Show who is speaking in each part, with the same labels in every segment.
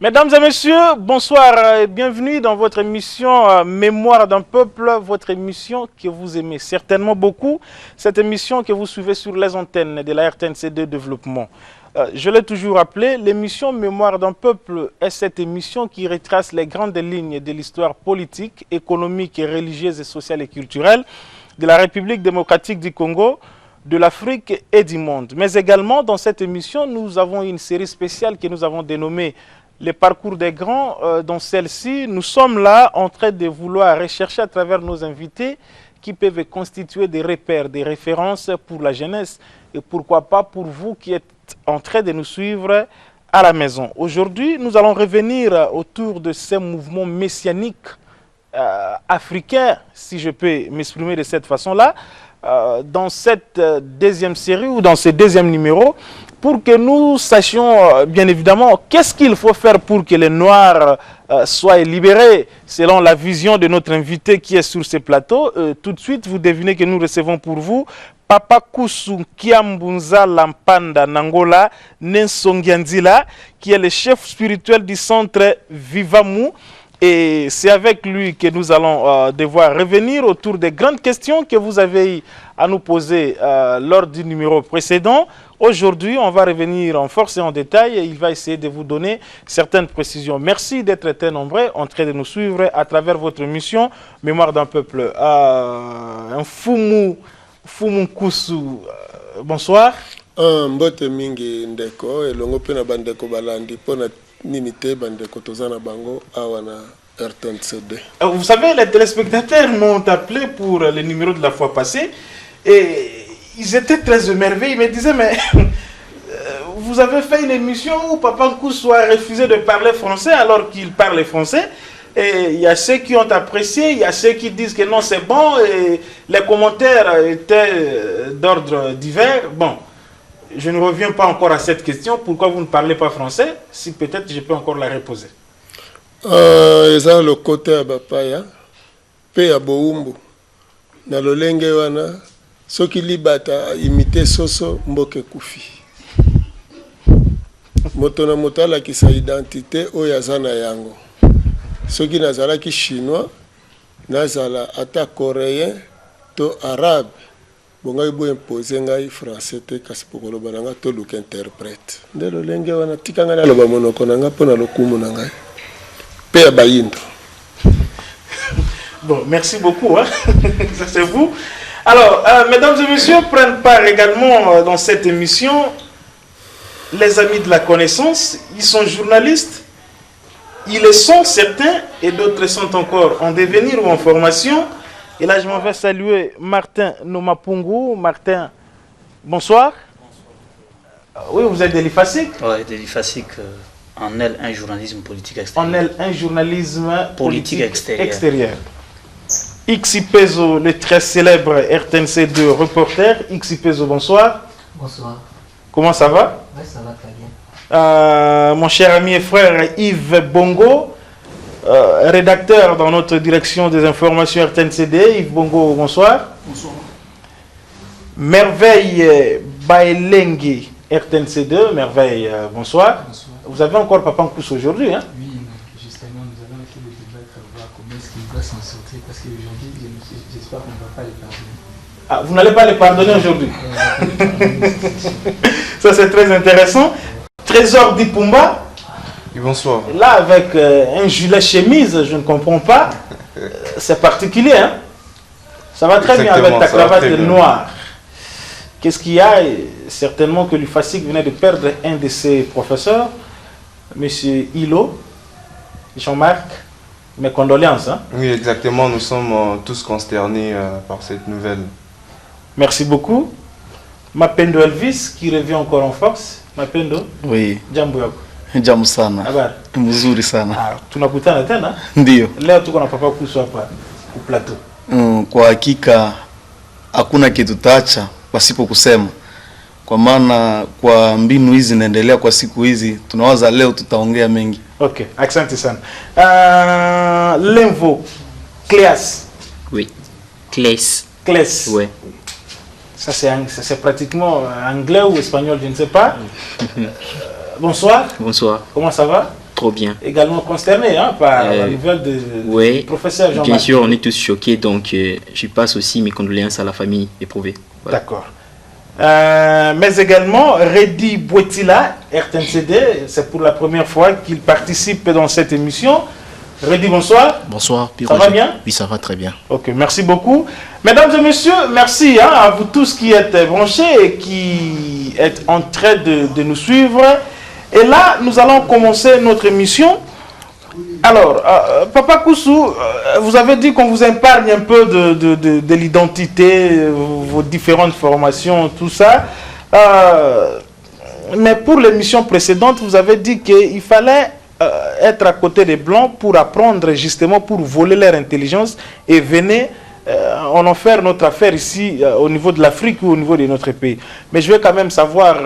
Speaker 1: Mesdames et messieurs, bonsoir et bienvenue dans votre émission Mémoire d'un peuple, votre émission que vous aimez certainement beaucoup, cette émission que vous suivez sur les antennes de la RTNC2 Développement. Je l'ai toujours rappelé, l'émission Mémoire d'un peuple est cette émission qui retrace les grandes lignes de l'histoire politique, économique, et religieuse, et sociale et culturelle de la République démocratique du Congo, de l'Afrique et du monde. Mais également, dans cette émission, nous avons une série spéciale que nous avons dénommée les parcours des grands. Dans celle-ci, nous sommes là en train de vouloir rechercher à travers nos invités qui peuvent constituer des repères, des références pour la jeunesse et pourquoi pas pour vous qui êtes en train de nous suivre à la maison. Aujourd'hui, nous allons revenir autour de ces mouvements messianiques africains, si je peux m'exprimer de cette façon-là, dans cette deuxième série ou dans ce deuxième numéro, pour que nous sachions bien évidemment qu'est-ce qu'il faut faire pour que les Noirs soient libérés selon la vision de notre invité qui est sur ce plateau. Tout de suite, vous devinez que nous recevons pour vous Papa Kusu Kiambunza Lampanda Nangola Nensongianzila, qui est le chef spirituel du centre Vivamu. Et c'est avec lui que nous allons devoir revenir autour des grandes questions que vous avez à nous poser lors du numéro précédent. Aujourd'hui, on va revenir en force et en détail et il va essayer de vous donner certaines précisions. Merci d'être très nombreux en train de nous suivre à travers votre émission Mémoire d'un peuple. Un Fumu Kusu, bonsoir.
Speaker 2: Mbote mingi ndeko elongo pe na bandeko balandi pona ninite bandeko tozana bango awana RTNC2.
Speaker 1: Vous savez, les téléspectateurs m'ont appelé pour le numéro de la fois passée et ils étaient très émerveillés. Ils me disaient, mais vous avez fait une émission où Papa Kusu a refusé de parler français alors qu'il parle français. Et il y a ceux qui ont apprécié, il y a ceux qui disent que non, c'est bon. Et les commentaires étaient d'ordre divers. Bon, je ne reviens pas encore à cette question. Pourquoi vous ne parlez pas français? Si peut-être je peux encore la reposer.
Speaker 2: Eza le côté ya bapaya pe ya boumbu na lolenge wana soki libata imite soso mboke kufi moto na moto alakisa identité oyo aza na yango soki nazalaki chinois nazala ata coréen to arabe bongai bo imposer ngai français te kasi pokoloba nanga to luka interprète nde lolenge wana tikanga na loba monoko nanga pona lokumu na ngai.
Speaker 1: Bon, merci beaucoup. Hein? Ça c'est vous. Alors, mesdames et messieurs, prennent part également dans cette émission les amis de la connaissance. Ils sont journalistes. Ils le sont certains et d'autres sont encore en devenir ou en formation. Et là, je m'en vais saluer Martin Nomapungu. Martin, bonsoir. Oui, vous êtes de l'IFASIC.
Speaker 3: Oui, de l'IFASIC. En L1 journalisme politique extérieur.
Speaker 1: En L1 journalisme
Speaker 3: politique extérieur.
Speaker 1: Xipezo, le très célèbre RTNC2 reporter. Xipezo, bonsoir.
Speaker 4: Bonsoir.
Speaker 1: Comment ça va?
Speaker 4: Oui, ça va très bien.
Speaker 1: Mon cher ami et frère Yves Bongo, rédacteur dans notre direction des informations RTNCD. Yves Bongo, bonsoir.
Speaker 4: Bonsoir.
Speaker 1: Merveille Baelengi, RTNC2, Merveille, bonsoir.
Speaker 4: Bonsoir.
Speaker 1: Vous avez encore Papa Kusu aujourd'hui, hein?
Speaker 4: Oui, justement, nous avons été le débat pour voir comment est-ce qu'il va s'en sortir parce qu'aujourd'hui, j'espère qu'on ne va pas les pardonner.
Speaker 1: Ah, vous n'allez pas les pardonner aujourd'hui? Ça, c'est très intéressant. Trésor Dipumba.
Speaker 5: Oui, bonsoir.
Speaker 1: Là, avec un gilet chemise, je ne comprends pas. C'est particulier, hein? Ça va très bien avec ta cravate noire. Qu'est-ce qu'il y a? Certainement que l'UFASIC venait de perdre un de ses professeurs, M. Hilo, Jean-Marc. Mes condoléances. Hein?
Speaker 5: Oui, exactement. Nous sommes tous consternés par cette nouvelle.
Speaker 1: Merci beaucoup. Mapendo Elvis, qui revient encore en force. Mapendo.
Speaker 6: Oui.
Speaker 1: Jambo yako.
Speaker 6: Jambo sana.
Speaker 1: Habari.
Speaker 6: Mzuri sana.
Speaker 1: Ah, tunakutana tena?
Speaker 6: Ndio.
Speaker 1: Leo tuko na Papa Kusu hapa ku plateau.
Speaker 6: Kwa hakika hakuna kitu taacha pasipo kusema. Kwa maana kwa mbinu hizi zinaendelea kwa siku hizi, tunawaza leo tutaongea mengi.
Speaker 1: Okay, asante sana. Lenvo Cléas.
Speaker 3: Oui. Clés.
Speaker 1: Clés.
Speaker 3: Ouais.
Speaker 1: Ça c'est pratiquement anglais ou espagnol, je ne sais pas. Bonsoir.
Speaker 3: Bonsoir.
Speaker 1: Comment ça va?
Speaker 7: trop bien.
Speaker 1: Également consterné par la nouvelle du professeur Jean-Marc.
Speaker 7: Bien sûr, on est tous choqués, donc je passe aussi mes condoléances à la famille éprouvée. Voilà.
Speaker 1: D'accord. Mais également, Reddy Bouetila, RTNCD, c'est pour la première fois qu'il participe dans cette émission. Reddy, bonsoir.
Speaker 8: Bonsoir.
Speaker 1: Ça va bien?
Speaker 8: Oui, ça va très bien.
Speaker 1: Ok, merci beaucoup. Mesdames et messieurs, merci à vous tous qui êtes branchés et qui êtes en train de nous suivre. Et là, nous allons commencer notre émission. Alors, Papa Koussou, vous avez dit qu'on vous épargne un peu de l'identité, vos différentes formations, tout ça. Mais pour l'émission précédente, vous avez dit qu'il fallait être à côté des Blancs pour apprendre justement, pour voler leur intelligence et venir en faire notre affaire ici au niveau de l'Afrique ou au niveau de notre pays. Mais je veux quand même savoir,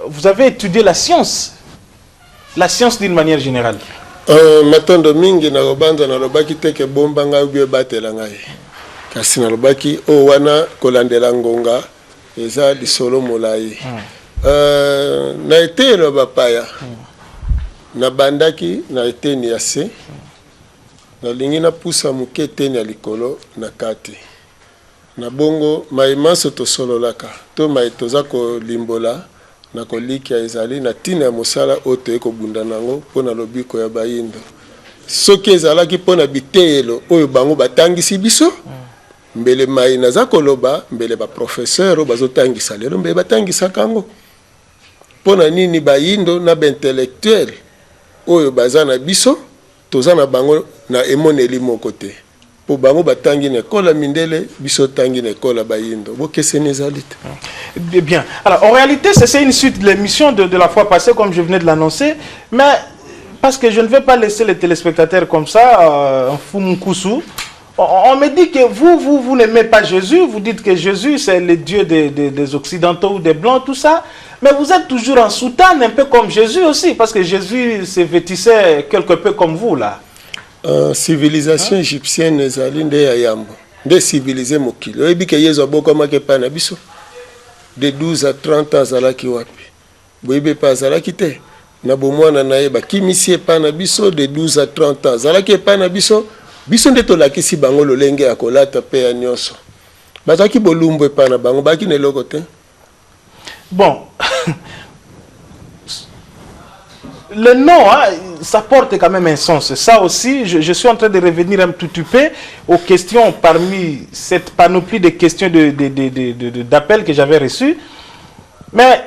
Speaker 1: vous avez étudié la science d'une manière générale.
Speaker 2: Matondo mingi na robanza na lobaki teke bomba nga ubie batela ngai. Kasi na lobaki o wana kolandela ngonga eza lisolo molai. Na ete no bapaya. Na bandaki na ete ni ase. Na lingi na pusa muke ete ni likolo na kati. Na bongo maimanso to sololaka. To maitoza ko limbola. Na koliki ya ezali na tina ya mosala oto eko bunda nango pona lobiko ya bayindo. Soki ezalaki pona bitelo oyo bango batangisi biso mbele mai naza koloba mbele ba professeur bazotangisa lelo mbele batangisa kango pona nini bayindo na ba intellectuel oyo bazana biso tozana bango na emoneli moko te po bango batangi na kola mindele biso tangi na kola bayindo bokese nezalite.
Speaker 1: Bien. Alors, en réalité, c'est une suite de l'émission de la fois passée, comme je venais de l'annoncer. Mais, parce que je ne vais pas laisser les téléspectateurs comme ça, en Fumukusu. On me dit que vous n'aimez pas Jésus. Vous dites que Jésus, c'est le Dieu des Occidentaux ou des Blancs, tout ça. Mais vous êtes toujours en soutane, un peu comme Jésus aussi. Parce que Jésus se vêtissait quelque peu comme vous, là.
Speaker 2: Civilisation égyptienne, ezali nde ya yambo. Nde civilisé mokili. Oyebi ke Yesu abokomaki epai na biso. De 12 à 30 ans azalaki wapi. Boyebe pa azalaki te. Na bomwana na ye bakimisi epai na biso de 12 à 30 ans. Azalaki epai na biso. Biso nde tolakisi bango lolenge ya kolata pe ya nyonso. Bazaki bolumbu epai na bango baki na eloko te.
Speaker 1: Bon. Le nom, ça porte quand même un sens. Ça aussi, je suis en train de revenir un tout petit peu aux questions parmi cette panoplie de questions d'appels que j'avais reçus. Mais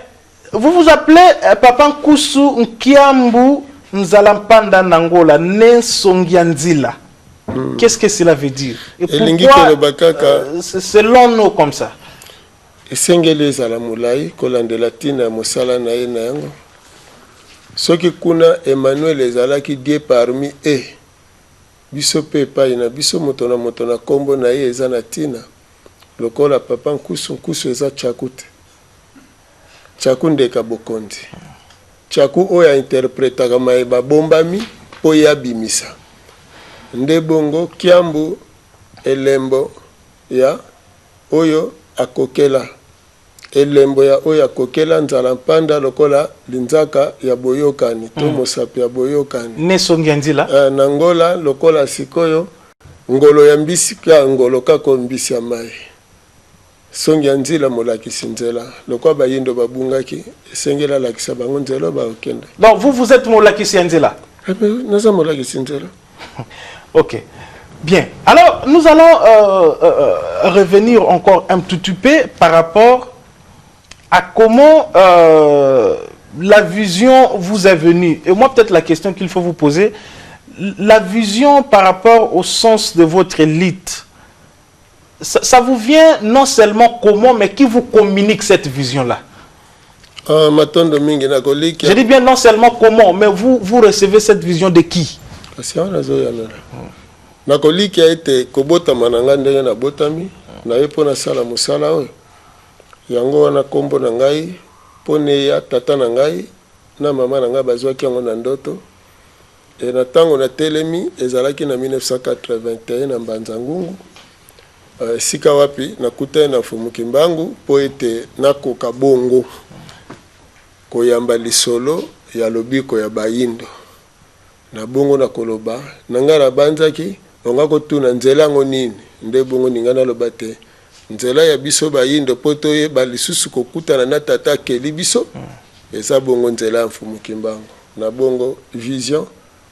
Speaker 1: vous vous appelez Papa Koussou Nkiambu Nzalampanda Nangola Nensongianzila. Qu'est-ce que cela veut dire? Et pourquoi c'est long nom comme ça?
Speaker 2: Esengele zala mulai kolandela tina mosala na ye na yango. Soki kuna Emmanuel ezalaki die parmi biso pe epai na biso moto na kombo na ye eza na tina lokola Papa Nkusu eza Tchaku te. Tchaku ndeka bokondi. Tchaku oyo interpretaka mayeba bombami po ya bimisa. Nde bongo Kiambu elembo ya oyo akokela. Elembo ya oya kokela Nzalampanda lokola linzaka ya boyokani to mosapi ya boyokani
Speaker 1: Nesongianzila
Speaker 2: nangola lokola sikoyo ngolo ya mbisi ka ngolo kako mbisi ya mai Songianzila molakisi nzela lokola bayindo babungaki esengela lakisa bango nzela ba okenda.
Speaker 1: Donc vous êtes molakisi nzela?
Speaker 2: Naza molakisi nzela.
Speaker 1: OK. Bien. Alors nous allons revenir encore un tout petit peu par rapport à comment la vision vous est venue. Et moi, peut-être la question qu'il faut vous poser, la vision par rapport au sens de votre élite, ça vous vient non seulement comment, mais qui vous communique cette vision-là? Je dis bien non seulement comment, mais vous recevez cette vision de qui?
Speaker 2: Nakoliki a été kobota mananga ndenge na botami na yepo na sala musala oyo yango wana kombo na ngai pone ya tata na ngai na mama na ngai bazwaki yango na ndoto e na tango na telemi ezalaki na 1981 na Mbanza Ngungu sika wapi nakuta na Fumuki Mbangu po ete nakoka bongo koyamba lisolo ya lobiko ya bayindo na bongo na koloba nanga na banzaki onga kotuna nzela ngo nini nde bongo ninga na loba te nzela ya biso bayindo poto ye balisusu kokutana na tata keli biso eza bongo nzela ya mfumu Kimbangu na bongo vision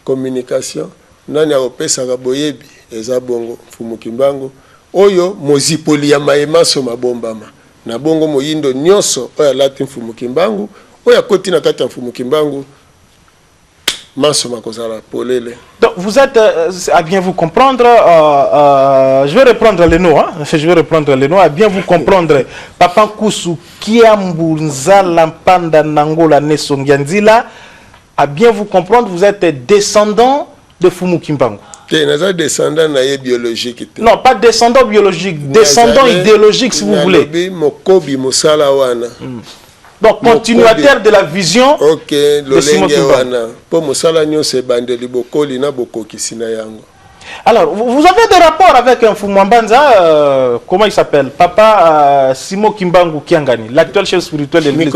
Speaker 2: communication nani akopesaka boyebi eza bongo mfumu Kimbangu oyo mozipoli ya mayemaso mabombama na bongo moyindo nyonso oyo alati mfumu Kimbangu oyo akoti na kati ya mfumu Kimbangu maso makozala polele.
Speaker 1: Donc vous êtes, à bien vous comprendre, je vais reprendre les noms, hein? Je vais reprendre les noms, à bien vous comprendre. Papa Nkusu Kiambu Nzala Mpanda Nangola Nesongianzila, à bien vous comprendre, vous êtes descendant de Fumu Kimbangu.
Speaker 2: Descendant biologique.
Speaker 1: Non, pas descendant biologique, descendant idéologique si vous voulez. Donc continuateur de la vision de Simon Kimbangu. Alors, vous avez des rapports avec un Fumwambanza, comment il s'appelle? Papa Simon Kimbangu Kiangani, l'actuel chef spirituel de l'église.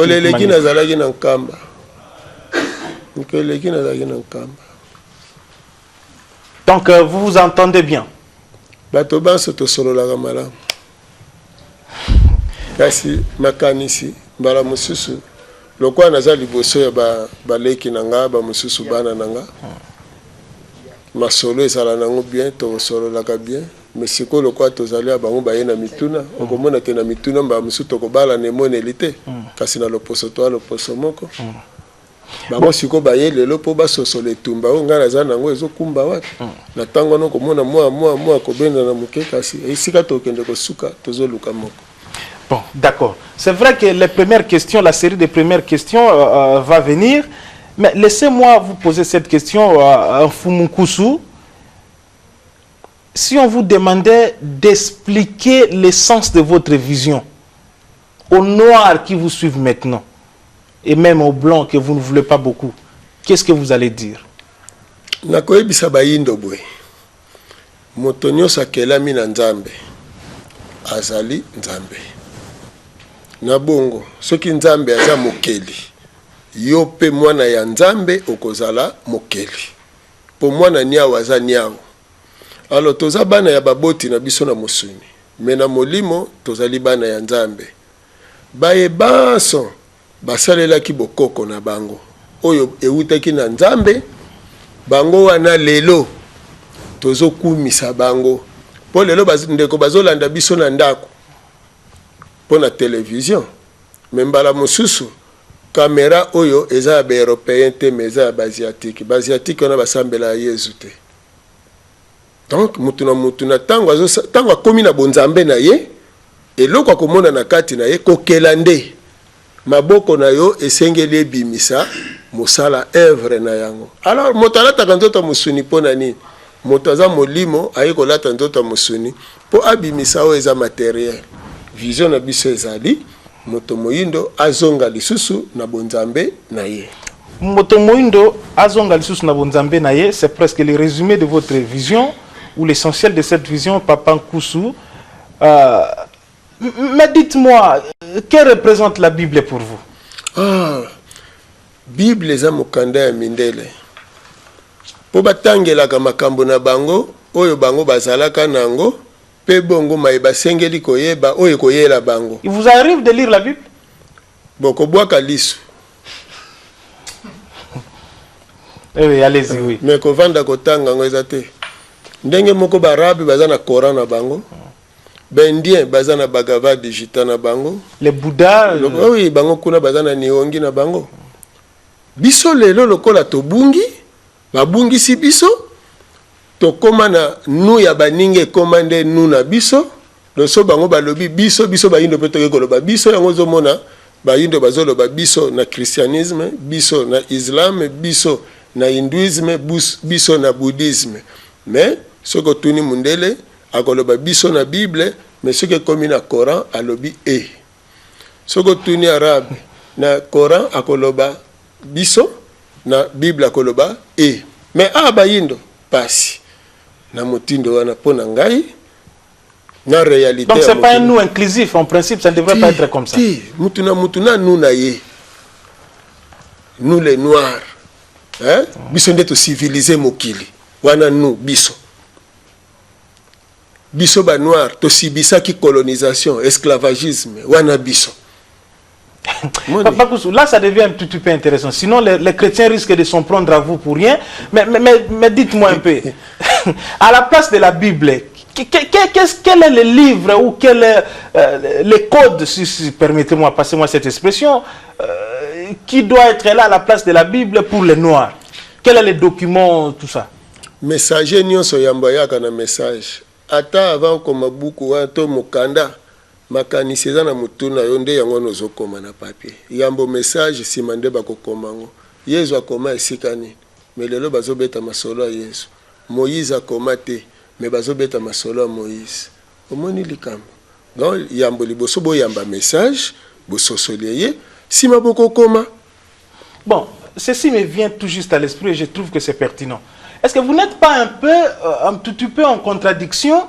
Speaker 1: Donc vous vous entendez bien.
Speaker 2: Kasi makanisi mbala mususu lokwa naza liboso ya baleki nanga ba mususu bana nanga masolo ezala nango bien to solo laka bien mais siko lokwa tozali bango baye na mituna okomona te na mituna ba mususu to kobala ne monelite kasi na loposo to loposo moko bango siko baye lelo po basoso le tumba o ngana za nango ezokumba wapi na tango no komona mwa kobenda na muke kasi esika to kende ko suka tozoluka moko.
Speaker 1: Bon, d'accord. C'est vrai que les premières questions, la série des premières questions va venir. Mais laissez-moi vous poser cette question à Mfumu Nkusu. Si on vous demandait d'expliquer l'essence de votre vision aux noirs qui vous suivent maintenant, et même aux blancs que vous ne voulez pas beaucoup, qu'est-ce que vous allez dire?
Speaker 2: Nakoyebisa bayindo boy. Motonyo sakelami na Nzambe. Azali Nzambe. Na bongo soki Nzambe aza mokeli yo pe mwana ya Nzambe okozala mokeli po mwana niawo aza niawo alo toza bana ya baboti na biso na mosuni mena molimo tozali bana ya Nzambe baye baso basalelaki bokoko na bango oyo eutaki na Nzambe bango wana lelo tozokumisa bango po lelo ndeko bazolanda biso na ndako pour la télévision membala mususu caméra oyo eza ba européen te meza ba asiatique on a basambela Yesu te donc mutuna tango akomi na bonzambe na ye eloko akomona na kati na ye kokelande maboko na yo esengeli ebimisa mosala œuvre na yango alors motalata kanzoto musuni pona nini motaza molimo ayikolata nzoto musuni po abimisa o eza matériel vision na biso ezali moto moyindo azonga lisusu na bonzambe na ye.
Speaker 1: Moto moyindo azonga lisusu na bonzambe na ye, c'est presque le résumé de votre vision ou l'essentiel de cette vision, Papa Nkusu. Mais dites-moi, que représente la Bible pour vous?
Speaker 2: Bible eza mokanda ya mindele. Po batangelaka makambo na bango oyo bango bazalaka nango. Il
Speaker 1: vous arrive de lire la Bible? Oui, allez-y, oui.
Speaker 2: Mais kovanda kotanga ngoza te. Ndenge moko barabi bazana Coran na bango. Bendien bazana Bhagavad Gita na bango.
Speaker 1: Les Bouddha,
Speaker 2: oui, bango kuna bazana Nihongi na bango. Biso lelo lokola tobungi, babungi si biso. To komana nu ya baninge komande nu na biso loso bango balobi biso bayindo peto koloba biso yango zomona bayindo bazoloba biso na christianisme biso na islam biso na hindouisme biso na bouddhisme mais soko tuni mundele akoloba biso na bible mais soko komi na Coran alobi soko tuni arabe na Coran akoloba biso na bible akoloba mais bayindo pasi na motindo wana pona ngai na réalité.
Speaker 1: Donc c'est pas un nous inclusif en principe, ça ne devrait pas être comme ça.
Speaker 2: Mutuna nous na ye. Nous les noirs. hein biso nde to civiliser mokili wana nous biso ba noir to sibisaki colonisation esclavagisme wana biso.
Speaker 1: Là, ça devient un petit peu intéressant. Sinon, les chrétiens risquent de s'en prendre à vous pour rien. Mais dites-moi un peu, à la place de la Bible, quel est le livre ou quel est le code, si permettez-moi, passez-moi cette expression, qui doit être là à la place de la Bible pour les Noirs? Quel est le document, tout ça?
Speaker 2: Messager nyonso yambayaka na message. Ata avant comme buku wato mukanda. Makanisi eza na mutuna yo nde yango nozokoma na papier yambo message sima nde bakokomango Yesu akoma esika nini mais lelo bazobeta masolo ya Yesu Moïse akoma te mais bazobeta masolo ya Moïse omoni likambo donc yambo liboso bo yamba message bososoliye sima bokokoma.
Speaker 1: Bon, ceci me vient tout juste à l'esprit et je trouve que c'est pertinent. Est-ce que vous n'êtes pas un tout peu en contradiction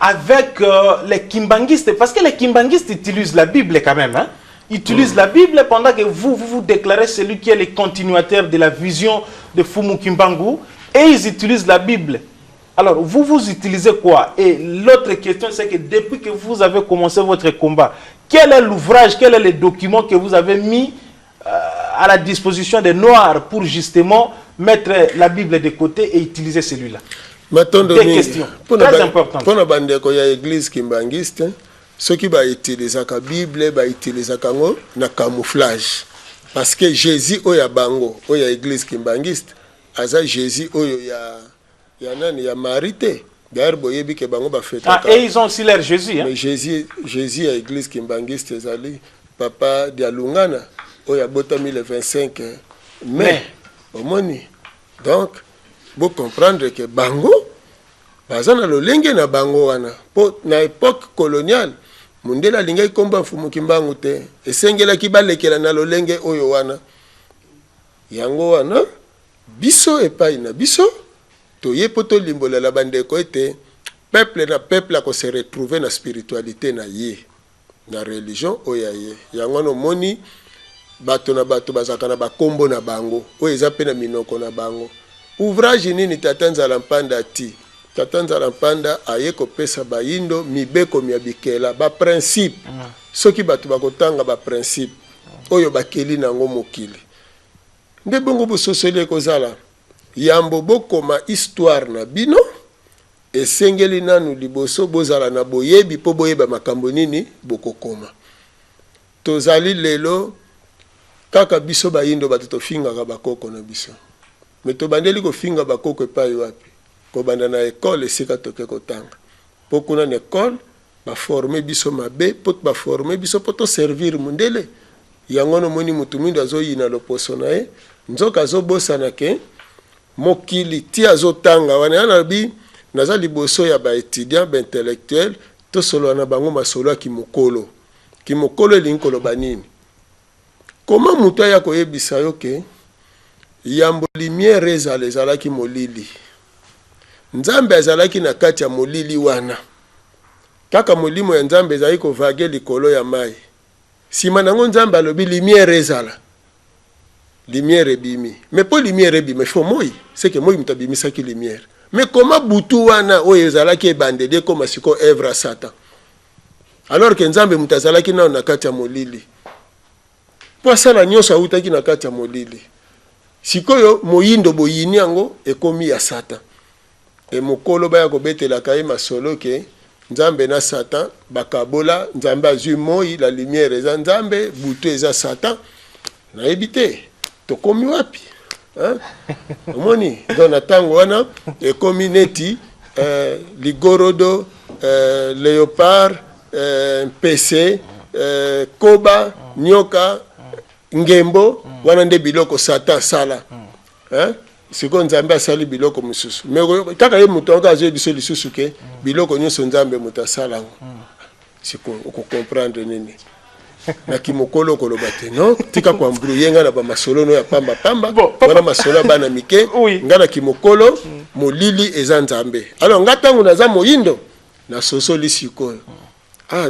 Speaker 1: avec les kimbanguistes, parce que les kimbanguistes utilisent la Bible quand même, hein? Ils utilisent la Bible pendant que vous déclarez celui qui est le continuateur de la vision de Fumu Kimbangu, et ils utilisent la Bible. Alors, vous utilisez quoi? Et l'autre question, c'est que depuis que vous avez commencé votre combat, quel est l'ouvrage, quel est le document que vous avez mis à la disposition des Noirs pour justement mettre la Bible de côté et utiliser celui-là? Des questions très importantes.
Speaker 2: Pour la bande de l'église kimbangiste, ceux qui va utiliser la Bible, va utiliser na camouflage. Parce que Jésus oya bango, oya église kimbangiste, aza Jésus oya ya marité. D'ailleurs, boyebi ke bango ba fête.
Speaker 1: Ah, et ils ont aussi l'air Jésus, hein?
Speaker 2: Mais Jésus à église kimbangiste ezali papa dialungana oya botami le 25 mai. Omoni. Donc vous comprendre que bango bazana lolenge na bango wana po na époque coloniale mundela linga ikomba Fumu Kimbangu te esengela kibalekela na lolenge oyo wana yango wana biso epai na biso toye poto limbola la bandeko ete peuple na peuple ko se retrouver na spiritualité na ye na religion oya ye yango no moni bato na bato bazaka na bakombo na bango oyo eza pe na minoko na bango. Ouvrage nini tatanza lampanda ti tatanza lampanda aye kopesa bayindo mibeko miabikela ba principe soki bato bakotanga ba principe oyo bakeli nango mokili nde bongo bososoli ekozala yambo bokoma histoire na bino esengeli nanu liboso bozala na boyebi po boyeba makambo nini bokokoma tozali lelo kaka biso bayindo bato tofingaka bakoko na biso. Mais to bandeli ko finga bakoko epai wapi ko banda na école esika toke kotanga po kuna na école ba former biso mabe po ba former biso po to servir mundele yango no moni mutu mindo azoyina loposo na ye nzoka azobosana ke mokili ti azotanga wana na bi naza liboso ya ba étudiant ba intellectuel to solo na bango masolo kimokolo elinkolo banini comment mutu ya koyebisa yo ke yambo lumière ezalaki molili nzambe azalaki na kati ya molili wana kaka molimo ya nzambe ezali kovage likolo ya mai sima nango nzambe alobi lumière ezala lumière ebimi mais po lumière ebimi faut moi c'est que moi mutabimisaki lumière mais comment butu wana oyo ezalaki ebandeli koma siko œuvre à Satan alors que nzambe mutazalaki na kati ya molili po asala nyonso autaki na kati ya molili. Sikoyo moyindo boyini yango ekomi ya Satan. E mokolo baya kobetela kaye masolo ke nzambe na Satan bakabola nzambe azui moi la lumière eza nzambe butu eza Satan. Na ebite tokomi wapi? Hein? Omoni dona tango wana ekomi neti ligorodo léopard PC koba nyoka ngembo wana nde biloko Satan sala hein siko nzambe asali biloko mususu mais kaka ye mutu akazo biso lisusu ke biloko nyonso nzambe mutu asala siko ko comprendre nini na kimokolo koloba te non tika kwa mbrouiller nga na ba masolo no ya pamba pamba wana masolo bana mike nga na kimokolo molili eza nzambe alors nga tangu naza moyindo na soso lisiko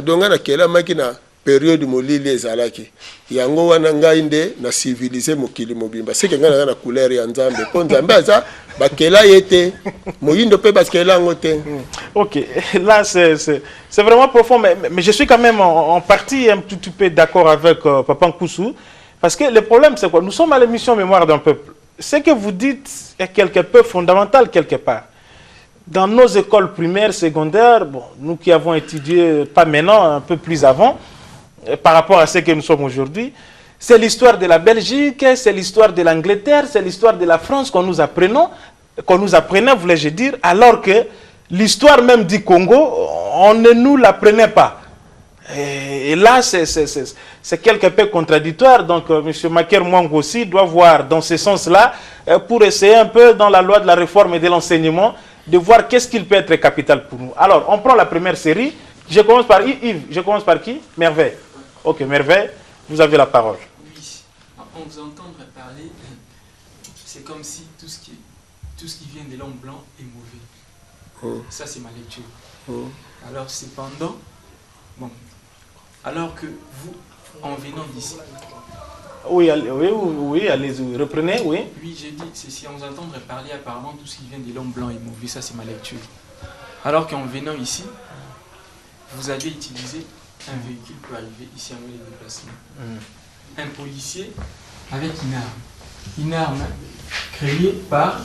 Speaker 2: donga na kela maki na période molili ezalaki yango wana ngai nde na civiliser mokili mobimba seke ngai na couleur ya nzambe po nzambe aza bakela yete moyindo pe bakela yango te.
Speaker 1: Ok, là c'est vraiment profond, mais je suis quand même en partie un tout peu d'accord avec Papa Nkoussou, parce que le problème c'est quoi? Nous sommes à l'émission Mémoire d'un peuple. Ce que vous dites est quelque peu fondamental quelque part. Dans nos écoles primaires, secondaires, bon, nous qui avons étudié, pas maintenant, un peu plus avant, par rapport à ce que nous sommes aujourd'hui, c'est l'histoire de la Belgique, c'est l'histoire de l'Angleterre, c'est l'histoire de la France qu'on nous apprenait, voulais-je dire, alors que l'histoire même du Congo, on ne nous l'apprenait pas. Et là, c'est quelque peu contradictoire. Donc, M. Maker Mwango aussi doit voir dans ce sens-là, pour essayer un peu dans la loi de la réforme et de l'enseignement, de voir qu'est-ce qu'il peut être capital pour nous. Alors, on prend la première série. Je commence par Yves. Je commence par qui? Merveille. Ok, Merveille, vous avez la parole.
Speaker 4: Oui, on vous entendre parler, c'est comme si tout ce qui vient de l'homme blanc est mauvais. Ça, c'est ma lecture. Alors, cependant, bon, alors que vous, en venant d'ici...
Speaker 1: Oui, allez-y, reprenez, oui.
Speaker 4: Oui, j'ai dit, c'est si on vous entendre parler, apparemment, tout ce qui vient de l'homme blanc est mauvais. Ça, c'est ma lecture. Alors qu'en venant ici, vous avez utilisé un véhicule pour arriver ici à les déplacements. Un policier avec une arme créée par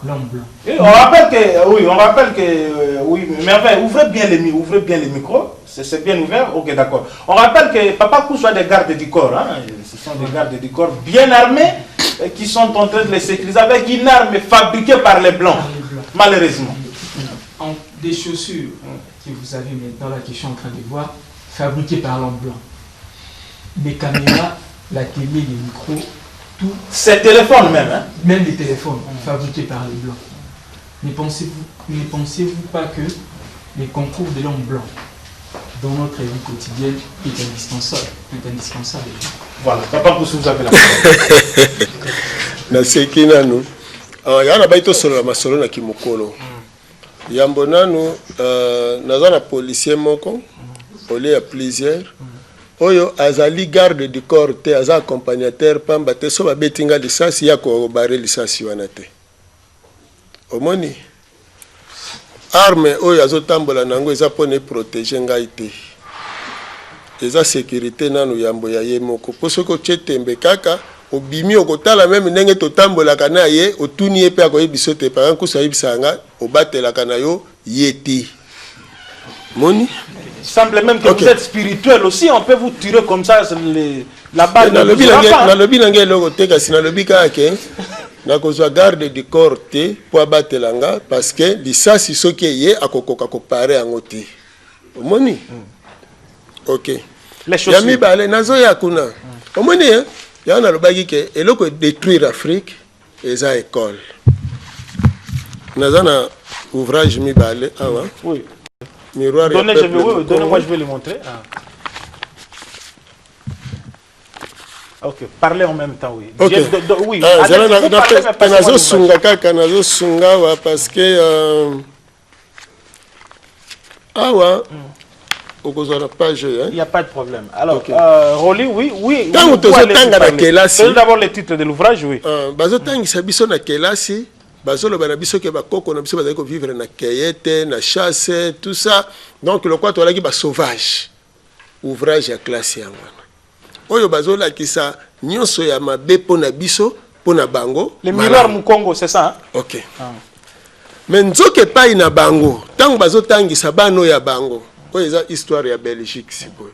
Speaker 4: l'homme blanc.
Speaker 1: Et on rappelle que, oui, Merveille, ouvrez bien les micros, c'est bien ouvert, ok d'accord. On rappelle que Papa Nkoussou a des gardes du corps, hein, ce sont des gardes du corps bien armés qui sont en train de les sécuriser avec une arme fabriquée par les blancs, malheureusement.
Speaker 4: Des chaussures que vous avez maintenant là, que je suis en train de voir, fabriquées par l'homme blanc. Les caméras, la télé, les micros, tout.
Speaker 1: Ces téléphones même, hein?
Speaker 4: Même les téléphones fabriqués par les blancs. Ne pensez-vous pas que les concours de l'homme blanc dans notre vie quotidienne est indispensable.
Speaker 1: Voilà, Papa Nkoussou, vous avez la parole.
Speaker 2: Naseki nanu. Yana baito solo la masolo na kimokolo. Yambo nanu naza na policier moko, oli ya plusieurs. Oyo azali garde du corps te, aza accompagnateur pamba te so babetinga lisasi ya ko bare lisasi wana te. Omoni arme oyo azotambola nango eza pone protéger ngai te. Eza sécurité nanu yambo ya ye moko. Poso ko chetembe kaka obimi okotala même ndenge totambola kana ye otuni ye pe akoyebisa te par exemple kusayibisanga obatelaka na yo yeti. Moni
Speaker 1: Il semble même que vous êtes spirituel aussi, on peut vous tirer comme ça, la balle ne vous aura pas.
Speaker 2: Nalobi nange eloko te kasi nalobi kaka nakozwa garde du corps te po abatelanga parce que lisasi soki ye akokoka kopare yango te. Omoni? Ok. Yami bale nazoya kuna. Omoni ya nalobaki ke eloko détruire Afrique eza école. Nazana ouvrage mi bale awa.
Speaker 1: Oui.
Speaker 2: Miroir
Speaker 1: donnez-moi, je vais le montrer. Ok, parlez en même temps, oui.
Speaker 2: Ok.
Speaker 1: Oui,
Speaker 2: nazo sunga kaka, nazo sunga wa parce que awa okozwa la page.
Speaker 1: Il n'y a pas de problème. Alors, Rolly, oui.
Speaker 2: Tant que tu tanga na kelasi.
Speaker 1: C'est d'abord le titre de l'ouvrage, oui.
Speaker 2: Bazo tangisa biso na kelasi. Bazolo bana biso ke bakoko na biso bazali ko vivre na kayete, na chasse, tout ça. Donc le quoi tola ki ba sauvage. Ouvrage ya classe yango. Oyo bazola kisa nyonso ya mabe pona biso pona bango.
Speaker 1: Le miroir Mukongo, c'est ça? Hein?
Speaker 2: OK. Mais nzoke pa ina bango. Tango bazotangisa bano ya bango. Oyo eza histoire ya Belgique sikoyo.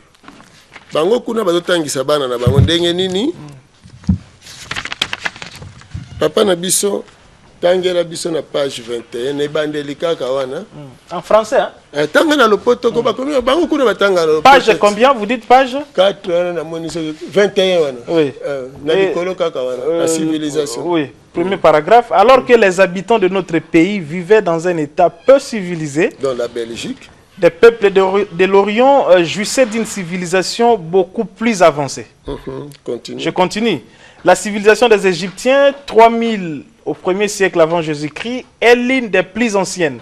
Speaker 2: Bango kuna bazotangisa bana na bango ndenge nini? Papa na biso tangela biso na page 21 ne bandeli kaka wana
Speaker 1: en français hein
Speaker 2: tangela lopoto ko bakomi bango kuna batanga lopoto
Speaker 1: page combien vous dites page
Speaker 2: 4 na moniso 21 wana
Speaker 1: oui
Speaker 2: na likolo kaka wana la civilisation
Speaker 1: oui premier paragraphe alors que les habitants de notre pays vivaient dans un état peu civilisé
Speaker 2: dans la Belgique
Speaker 1: des peuples de l'Orient jouissaient d'une civilisation beaucoup plus avancée.
Speaker 2: Continue.
Speaker 1: Je continue. La civilisation des Égyptiens 3000 au 1er siècle avant Jésus-Christ est l'une des plus anciennes.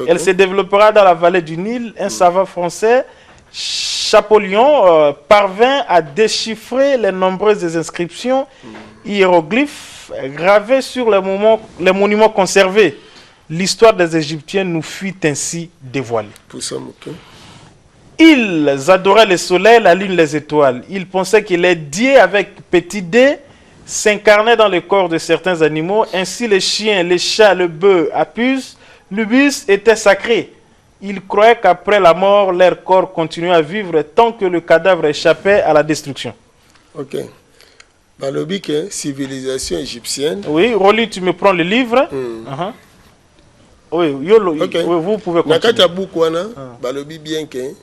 Speaker 1: Elle se développera dans la vallée du Nil. Un savant français, Champollion parvint à déchiffrer les nombreuses inscriptions hiéroglyphes gravées sur les monuments conservés. L'histoire des Égyptiens nous fut ainsi dévoilée. Ils adoraient le soleil, la lune, les étoiles. Ils pensaient que les dieux avec petit d s'incarnaient dans le corps de certains animaux. Ainsi les chiens, les chats, le bœuf, Apus, l'ubus étaient sacrés. Ils croyaient qu'après la mort, leur corps continuait à vivre tant que le cadavre échappait à la destruction.
Speaker 2: Ok. Balobi que civilisation égyptienne.
Speaker 1: Oui, Rolly, tu me prends le livre. Oui,
Speaker 2: okay.
Speaker 1: Oui, vous pouvez continuer.
Speaker 2: Nakata bukwana, balobi bien que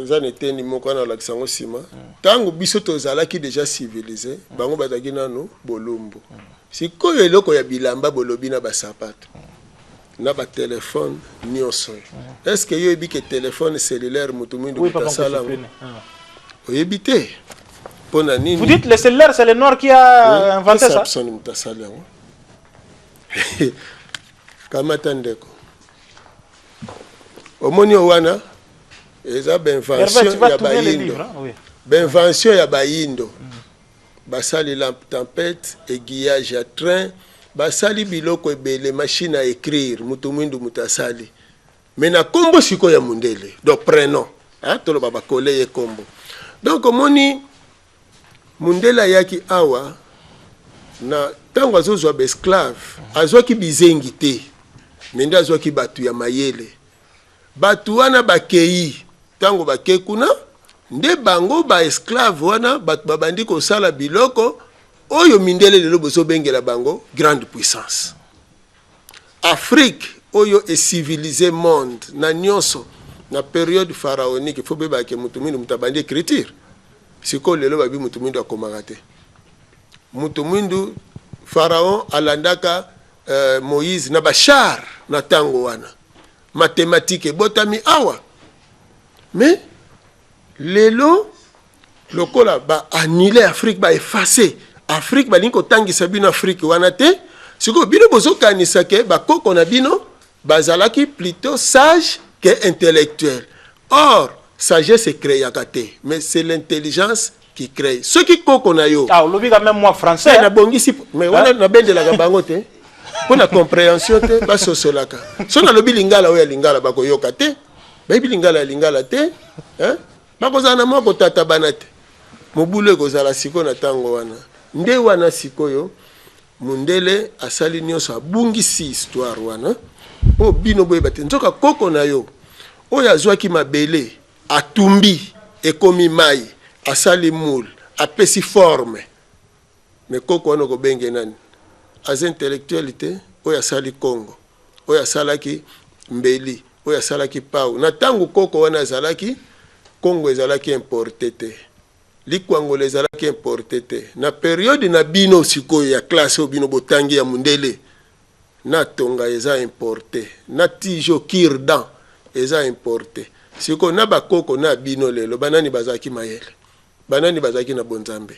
Speaker 2: ça n'était ni mokwana laksango sima. Tango biso tozalaki déjà civilisé, bango bataki nano bolombo. Si koyo eloko ya bilamba bolobi na basapato. Na ba téléphone nyonso. Est-ce que yo ebi que téléphone cellulaire mutumindu mutasala? Oui, ebité. Pona nini?
Speaker 1: Vous dites le cellulaire, c'est le noir qui a inventé ça?
Speaker 2: Samsung mutasala. Kamata ndeko. Omoni owana eza benvention ya bayindo. Benvention ya bayindo. Basali lampe tempête, aiguillage à train, basali biloko ebele machine à écrire, mutu mwindu mutasali. Mais na kombo siko ya mundele. Donc prénom, hein, tolo baba kole ye kombo. Donc omoni mundela yaki awa na tango azozwa ba esclave, azwaki bizengi te. Mende azwaki batu ya mayele. Batu wana bakei, tango bakei kuna, nde bango ba esclave wana, batu babandi kosala biloko, oyo mindele lelo bozo bengela bango, grande puissance. Afrique, oyo est civilisé monde, na nyonso, na période pharaonique, faut beba ke mutumindu mutabandi écriture. Siko lelo babi mutumindu akomagate. Mutumindu, pharaon alandaka, Moïse na bachar na tango wana mathématique botami awa mais lelo lokola ba annuler Afrique ba effacer Afrique ba linko tangisa bino Afrique wana te siko bino bozo kanisa ke ba koko na bino bazalaki plutôt sage que intellectuel. Or sagesse crée yakate mais c'est l'intelligence qui crée ce qui koko na yo
Speaker 1: lobi quand même moi français
Speaker 2: na bongisi mais wana na bendela ka bango te. Pour la compréhension, te baso solaka. So na lobi lingala oya lingala bako yoka te. Baby lingala te. Hein? Bako zana moko tata banate. Mobule kozala siko na tango wana. Nde wana sikoyo mundele asali nyonso abungisi histoire wana. O bino boye bate nzoka koko na yo. Oya azwaki mabele atumbi ekomi mai asali moule apesi forme. Mais koko wana ko benge nani? As intellectualité, oya sali Congo, oya salaki Mbeli, oya salaki Pau. Na tango koko wana zalaki, Congo ezalaki importé te. Likwango ezalaki importé te. Na période na bino sikoyo ya classe o bino botangi ya mundele, na tonga eza importé, na tijo kirdan eza importé. Siko na bakoko na bino lelo, banani bazaki mayele, banani bazaki na bonzambe.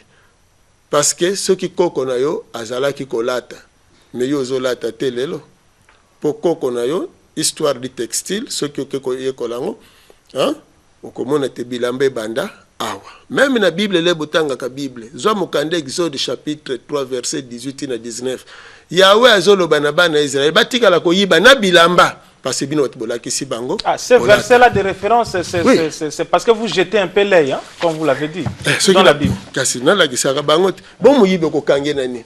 Speaker 2: Parce que ceux qui koko na yo azalaki kolata mais yo zolata te lelo po koko na yo histoire du textile ceux qui ko yekolango hein okomona te bilambe banda awa même na Bible le botanga ka Bible zo mokande Exode chapitre 3 verset 18 na 19 Yahweh azoloba na bana Israël batikala ko yiba na bilamba parce que bino bolaki si bango.
Speaker 1: Ce verset là de référence c'est parce que vous jetez un peu l'œil hein comme vous l'avez dit dans la Bible.
Speaker 2: Kasi na la kisaka bango bon muyibe ko kange nani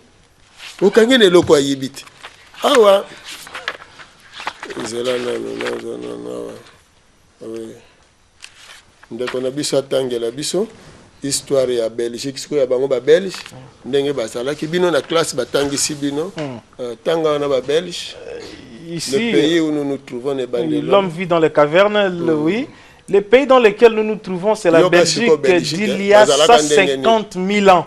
Speaker 2: ko kange ne loko ayibiti awa zela na ndeko na biso atangela biso histoire ya Belgique siko ya bango ba Belge ndenge bazalaki bino na classe batangisi bino tanga na ba Belge.
Speaker 1: Ici,
Speaker 2: le pays où nous nous trouvons
Speaker 1: l'homme vit dans les cavernes, oui. Le pays dans lequel nous nous trouvons, c'est la Belgique d'il y a 150 000 ans.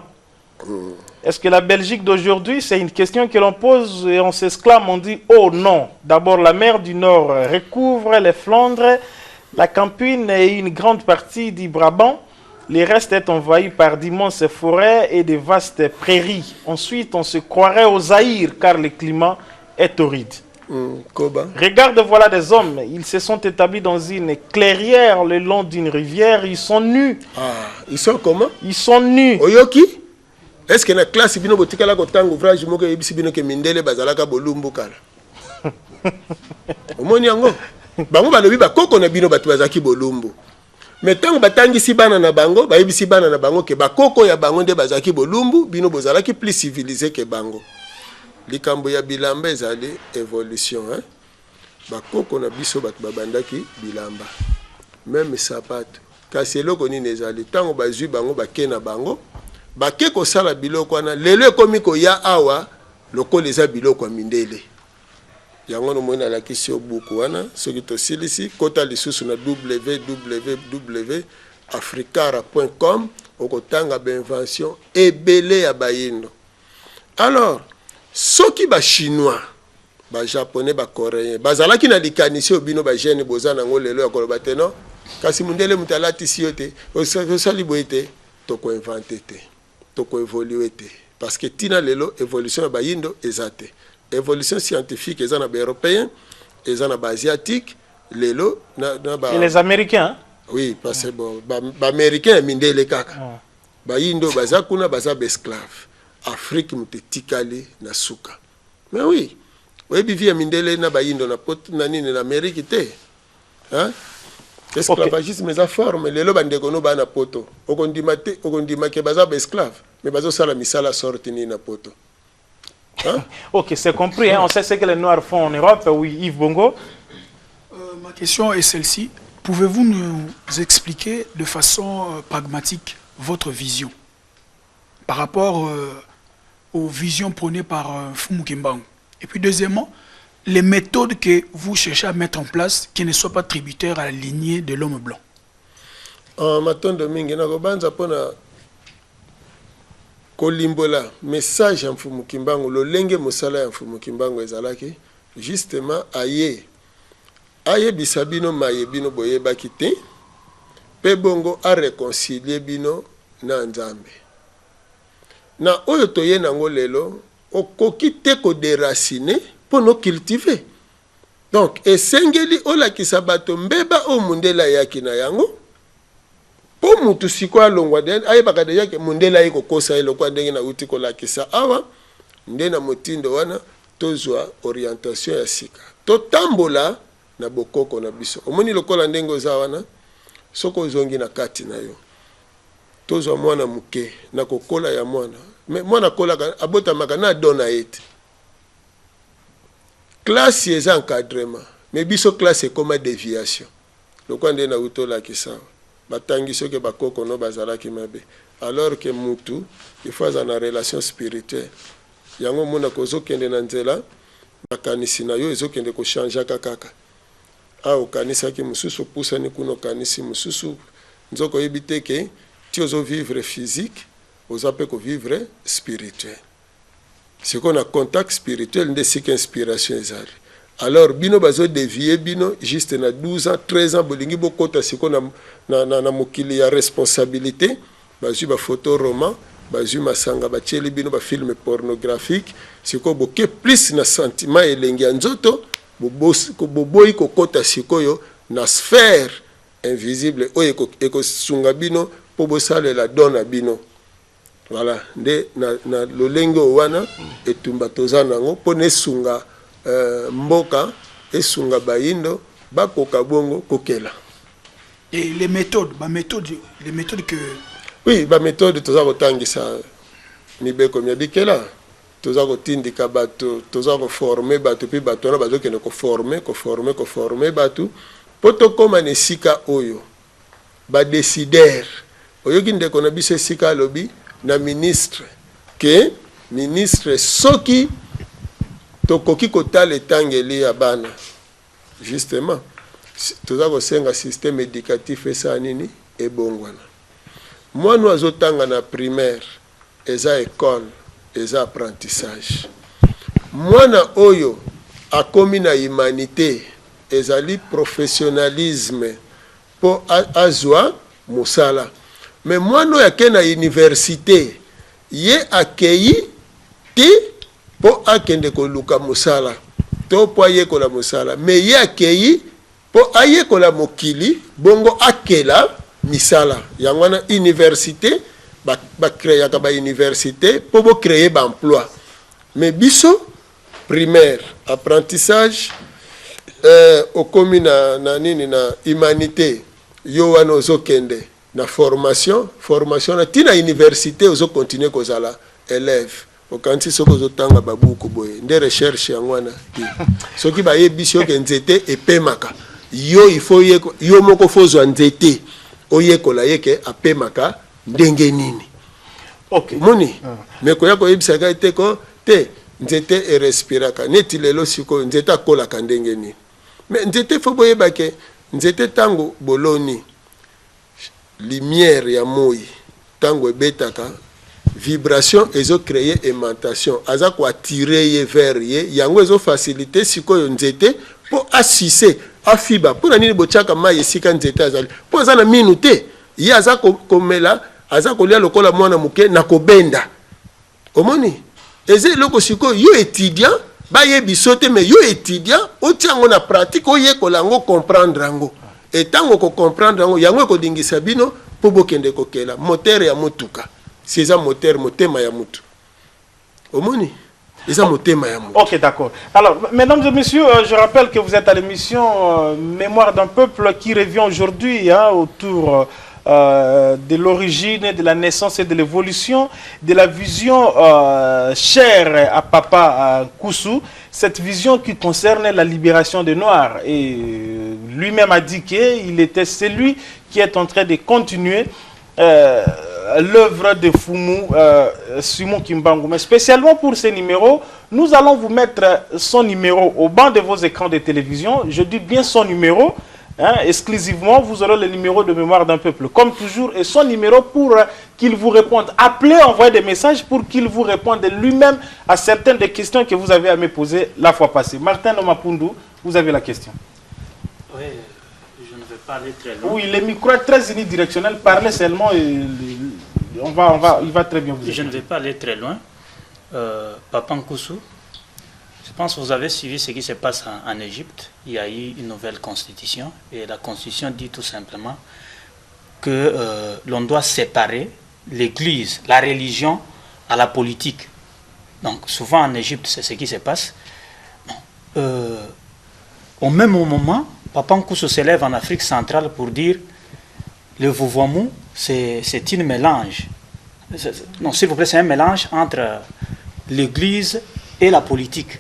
Speaker 1: Est-ce que la Belgique d'aujourd'hui, c'est une question que l'on pose et on s'exclame, on dit, oh non. D'abord, la mer du Nord recouvre les Flandres, la Campine et une grande partie du Brabant. Le reste est envahi par d'immenses forêts et de vastes prairies. Ensuite, on se croirait au Zaïre car le climat est torride.
Speaker 2: Koba.
Speaker 1: Regarde, voilà des hommes. Ils se sont établis dans une clairière le long d'une rivière. Ils sont nus.
Speaker 2: Ah, ils sont comment?
Speaker 1: Ils sont nus.
Speaker 2: Oyoki? Est-ce que la classe bino botika la kotanga ouvrage moko yebisi bino ke mindele bazalaka bolumbu kala? Omoni yango? Bango balobi bakoko na bino batu bazaki bolumbu. Mais tant batangisi bana na bango, bayebisi bana na bango ke bakoko ya bango nde bazaki bolumbu, bino bozalaki plus civilisé ke bango. Likambo ya bilamba ezali évolution, hein? Bakoko na biso batu babandaki bilamba. Même sapato. Kasi eloko nini ezali tango bazwi bango bake na bango, bake kosala biloko wana lelo ekomi koya awa lokola eza biloko ya mindele. Yango no mona la kisio buku wana soki tosilisi kota lisusu na www.africara.com okotanga benvention ebele ya bayindo. Alors soki ba chinois, ba japonais, ba coréen bazalaki na likanisi obino ba jeune bozana ngo lelo ya koloba te non kasi mundele mutalati siote osali boite toko inventer te toko évoluer te parce que tina lelo évolution ya bayindo ezate évolution scientifique eza na ba européen eza na ba asiatique lelo na ba
Speaker 1: Et les Américains?
Speaker 2: Oui, parce que bon ba américain mindele kaka bayindo baza kuna baza ba esclave Afrique mutetikali na suka. Mais oui, webi via mindele na bayindo na pot na nini na Amérique te. Hein? Esclavagisme eza forme lelo bandeko no ba na poto. Okondima ke baza ba esclave, mais bazo sala misala sorti ni na poto. Hein?
Speaker 1: Ok, c'est compris. Hein? On sait ce que les Noirs font en Europe. Oui, Yves Bongo.
Speaker 8: Ma question est celle-ci. Pouvez-vous nous expliquer de façon pragmatique votre vision par rapport aux visions prônées par Fumu Kimbangu? Et puis deuxièmement, les méthodes que vous cherchez à mettre en place qui ne soient pas tributaires à la lignée de l'homme blanc.
Speaker 2: Matondo mingi na kobanza pona kolimbola message ya Mfumu Kimbangu lolenge mosala ya Mfumu Kimbangu ezalaki justement aye bisabino maye bino boyebaki te pe bongo a réconcilier bino na Nzambe na oyo toye nango lelo okoki te ko déraciner pour no cultiver. Donc esengeli olakisa bato mbeba o mundela yaki na yango po mutu sikwa longwa den ayebaka deja ke mundela yiko kosa eloko ndenge na uti kolakisa awa nde na motindo wana tozwa orientation ya sika totambola na bokoko na biso omoni lokola ndenge oza wana soko zongi na kati na yo tozwa mwana muke na kokola ya mwana mais mwana kola abotamaka na dona ete classe est encadrement mais biso classe comme déviation lokola nde na utola kisawa batangi soki bakoko no bazalaki mabe alors que mutu il faut na relation spirituelle yango mona kozokende na nzela makanisi na yo ezokende ko changer kaka okanisaki mususu pusani kuno kanisi mususu nzoko yebite ke ti ozo vivre physique oza pe ko vivre spirituel. C'est qu'on a contact spirituel nde sika inspiration ezali. Alors bino bazo dévier bino juste na 12 ans 13 ans bolingi bokota siko na mokili ya responsabilité bazui ba photo roman bazui masanga bacheli bino ba film pornographique siko boke plus na sentiment elengi ya nzoto boboyi kokota sikoyo na sphère invisible oyo ekosunga bino po bosalela dona bino. Voilà, nde na lolenge wana etumba toza nango po nesunga mboka esunga bayindo bakoka bongo kokela.
Speaker 8: Et les méthodes que
Speaker 2: oui, ba méthode toza kotangisa mibeko mya bikela toza kotindika bato toza ko former bato puis bato na bazo kene ko former bato poto koma nesika oyo ba décider oyo kinde kona biso sika lobi na ministre que ministre soki tokoki kotala etangeli ya bana justement toza kosenga système éducatif esa nini ebongwana mwana azotanga na primaire eza école eza apprentissage mwana oyo akomi na humanité ezali professionnalisme po azwa musala. Mais moi no yake na université ye akei te po akende ko luka musala to po ayekola mosala mais ye akei po ayekola mokili bongo akela misala yango wana université bakreaka bauniversité po bocreye baemploi mais biso primaire apprentissage okomi na nini na humanité yo wana ozokende na formation na tina université ozokontinue kozala élève okanti soki ozotanga babuku boye nde recherche yango wana soki bayebisi yoke nzete epemaka yo ifo yo moko fozwa nzete oyekola yeke apemaka ndenge nini moni me koya koyebisaka ete ko te nzete erespiraka neti lelo sikoyo nzete akolaka ndenge nini me nzete fo boyebake nzete tango boloni lumière ya moi tango ebetaka vibration ezo créer aimantation aza ko attirer ye vers ye yango ezo faciliter sikoyo nzete po asise afiba pona nini bochaka mai esika nzete azali po aza na minu te ye aza komela aza kolia lokola mwana muke na kobenda omoni eze eloko sikoyo yo étudiant bayebiso te mais yo étudiant otiango na pratique oyekola yango comprendre yango etango ko comprendre yango ekodingisa bino po bokende kokela moteur ya motuka si eza moteur motema ya mutu omoni eza motema ya mutu.
Speaker 1: Ok, d'accord. Alors, mesdames et messieurs, je rappelle que vous êtes à l'émission Mémoire d'un peuple qui revient aujourd'hui autour de l'origine, de la naissance et de l'évolution de la vision chère à Papa Nkusu, cette vision qui concerne la libération des Noirs. Et lui-même a dit qu'il était celui qui est en train de continuer l'œuvre de Fumu Simon Kimbangu. Mais spécialement pour ce numéro, nous allons vous mettre son numéro au banc de vos écrans de télévision. Je dis bien son numéro. Exclusivement, vous aurez le numéro de Mémoire d'un peuple, comme toujours, et son numéro pour qu'il vous réponde. Appelez, envoyez des messages pour qu'il vous réponde lui-même à certaines des questions que vous avez à me poser la fois passée. Martin Nomapundu, vous avez la question.
Speaker 3: Oui, je ne vais pas aller très loin.
Speaker 1: Oui, le micro est très unidirectionnel. Parlez seulement et il va très bien vous aider.
Speaker 3: Je ne vais pas aller très loin. Papa Nkusu, je pense que vous avez suivi ce qui se passe en Égypte. Il y a eu une nouvelle constitution et la constitution dit tout simplement que l'on doit séparer l'église, la religion à la politique. Donc souvent en Égypte, c'est ce qui se passe. Au même moment, Papa Nkusu s'élève en Afrique centrale pour dire le vouvoiement, c'est un mélange. Non, s'il vous plaît, c'est un mélange entre l'église et la politique.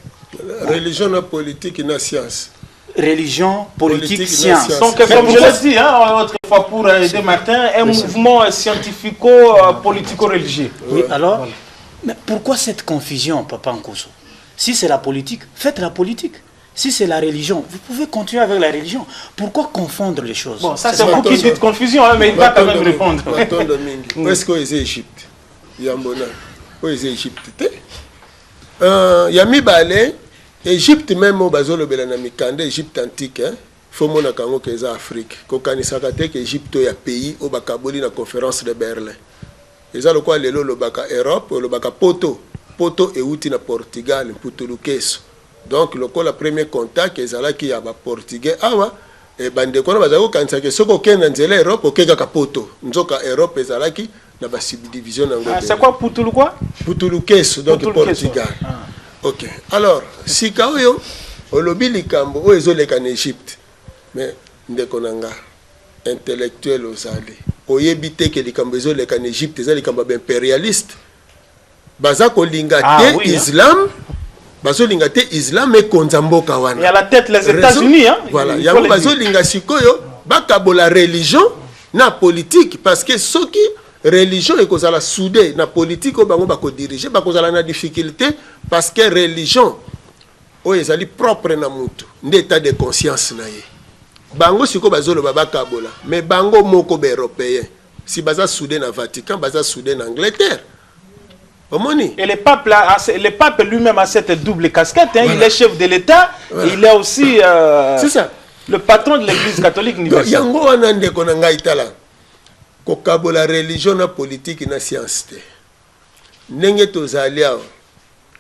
Speaker 2: Religion, la politique et la science.
Speaker 3: Religion, politique, science.
Speaker 1: Donc, comme je l'ai dit autrefois pour aider Martin, un mouvement scientifico-politico-religieux.
Speaker 3: Oui, alors, mais pourquoi cette confusion, Papa Nkusu? Si c'est la politique, faites la politique. Si c'est la religion, vous pouvez continuer avec la religion. Pourquoi confondre les choses?
Speaker 1: Bon, ça c'est vous qui dites confusion, mais il va quand même répondre.
Speaker 2: Où est-ce que c'est Égypte? Yambona. Où est-ce Égypte? Yami Balé. Égypte même au bazolo belanami kande Égypte antique faut mona kango keza Afrique ko kanisaka te que Égypte ya pays au bakaboli na conférence de Berlin eza lokwa lelo lobaka Europe lobaka poto euti na Portugal mputulukeso donc lokola premier contact ezala ki ya ba portugais awa e bande kona bazako kanisa ke soko kenda nzela Europe okeka ka poto nzoka Europe ezala ki na ba subdivision nango.
Speaker 1: C'est quoi putulu quoi?
Speaker 2: Putulukeso donc Portugal. Ok. Alors, si kaoyo olobi likambo o ezoleka en Égypte. Mais ndeko nanga intellectuel ozali. Oyebite ke likambo ezoleka en Égypte, ezali likambo impérialiste. Baza ko linga te Islam. Bazo linga te Islam et konzamboka wana.
Speaker 1: Et à la tête les États-Unis
Speaker 2: Voilà, yango bazo linga sikoyo bakabola religion na politique parce que soki religion et kozala soudé na politique o bango bako diriger bakozala na difficulté parce que religion o ezali propre na mutu nde état de conscience na ye bango siko bazolo babakabola mais bango moko be européen si baza soudé na Vatican baza soudé na Angleterre omoni.
Speaker 1: Et le pape lui-même a cette double casquette voilà. Il est chef de l'État voilà. Et il est aussi
Speaker 2: c'est ça
Speaker 1: le patron de l'Église catholique universelle.
Speaker 2: Yango wana ndeko na ngai tala kokabola religion na politique na science te ndenge tozali awa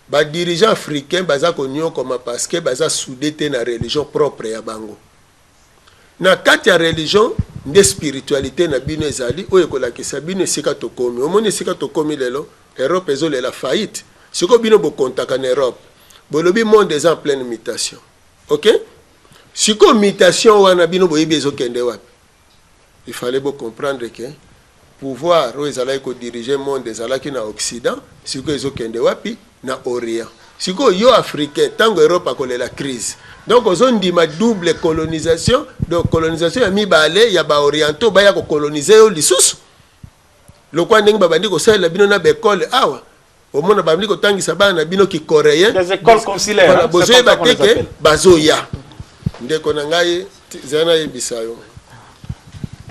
Speaker 2: ba dirigeant africain baza konyo comme parce que baza soudé te na religion propre ya bango. Na kati ya religion nde spiritualité na bino ezali oyo kolakisa bino esika tokomi. Omoni esika tokomi lelo Europe ezolela faillite. Siko bino bo kontaka na Europe. Bolobi monde est en pleine mutation. OK? Siko mutation wana bino boyebi ezokende wapi. Il fallait bo comprendre que pouvoir oyo ezalaki kodiriger monde ezalaki na Occident, siko ezokende wapi na Orient. Siko yo africain tango Europe akolela crise. Donc on ndima double colonisation, donc colonisation ya mibale ya ba orientaux ba ya ko coloniser yo lisusu. Lokwa ndenge babandi ko sala bino na bekole awa. Omona babandi ko tangisa bana bino ki coréen.
Speaker 1: Des écoles consulaires.
Speaker 2: Voilà, bozoye bateke bazoya. Ndeko na ngai zana yebisa yo.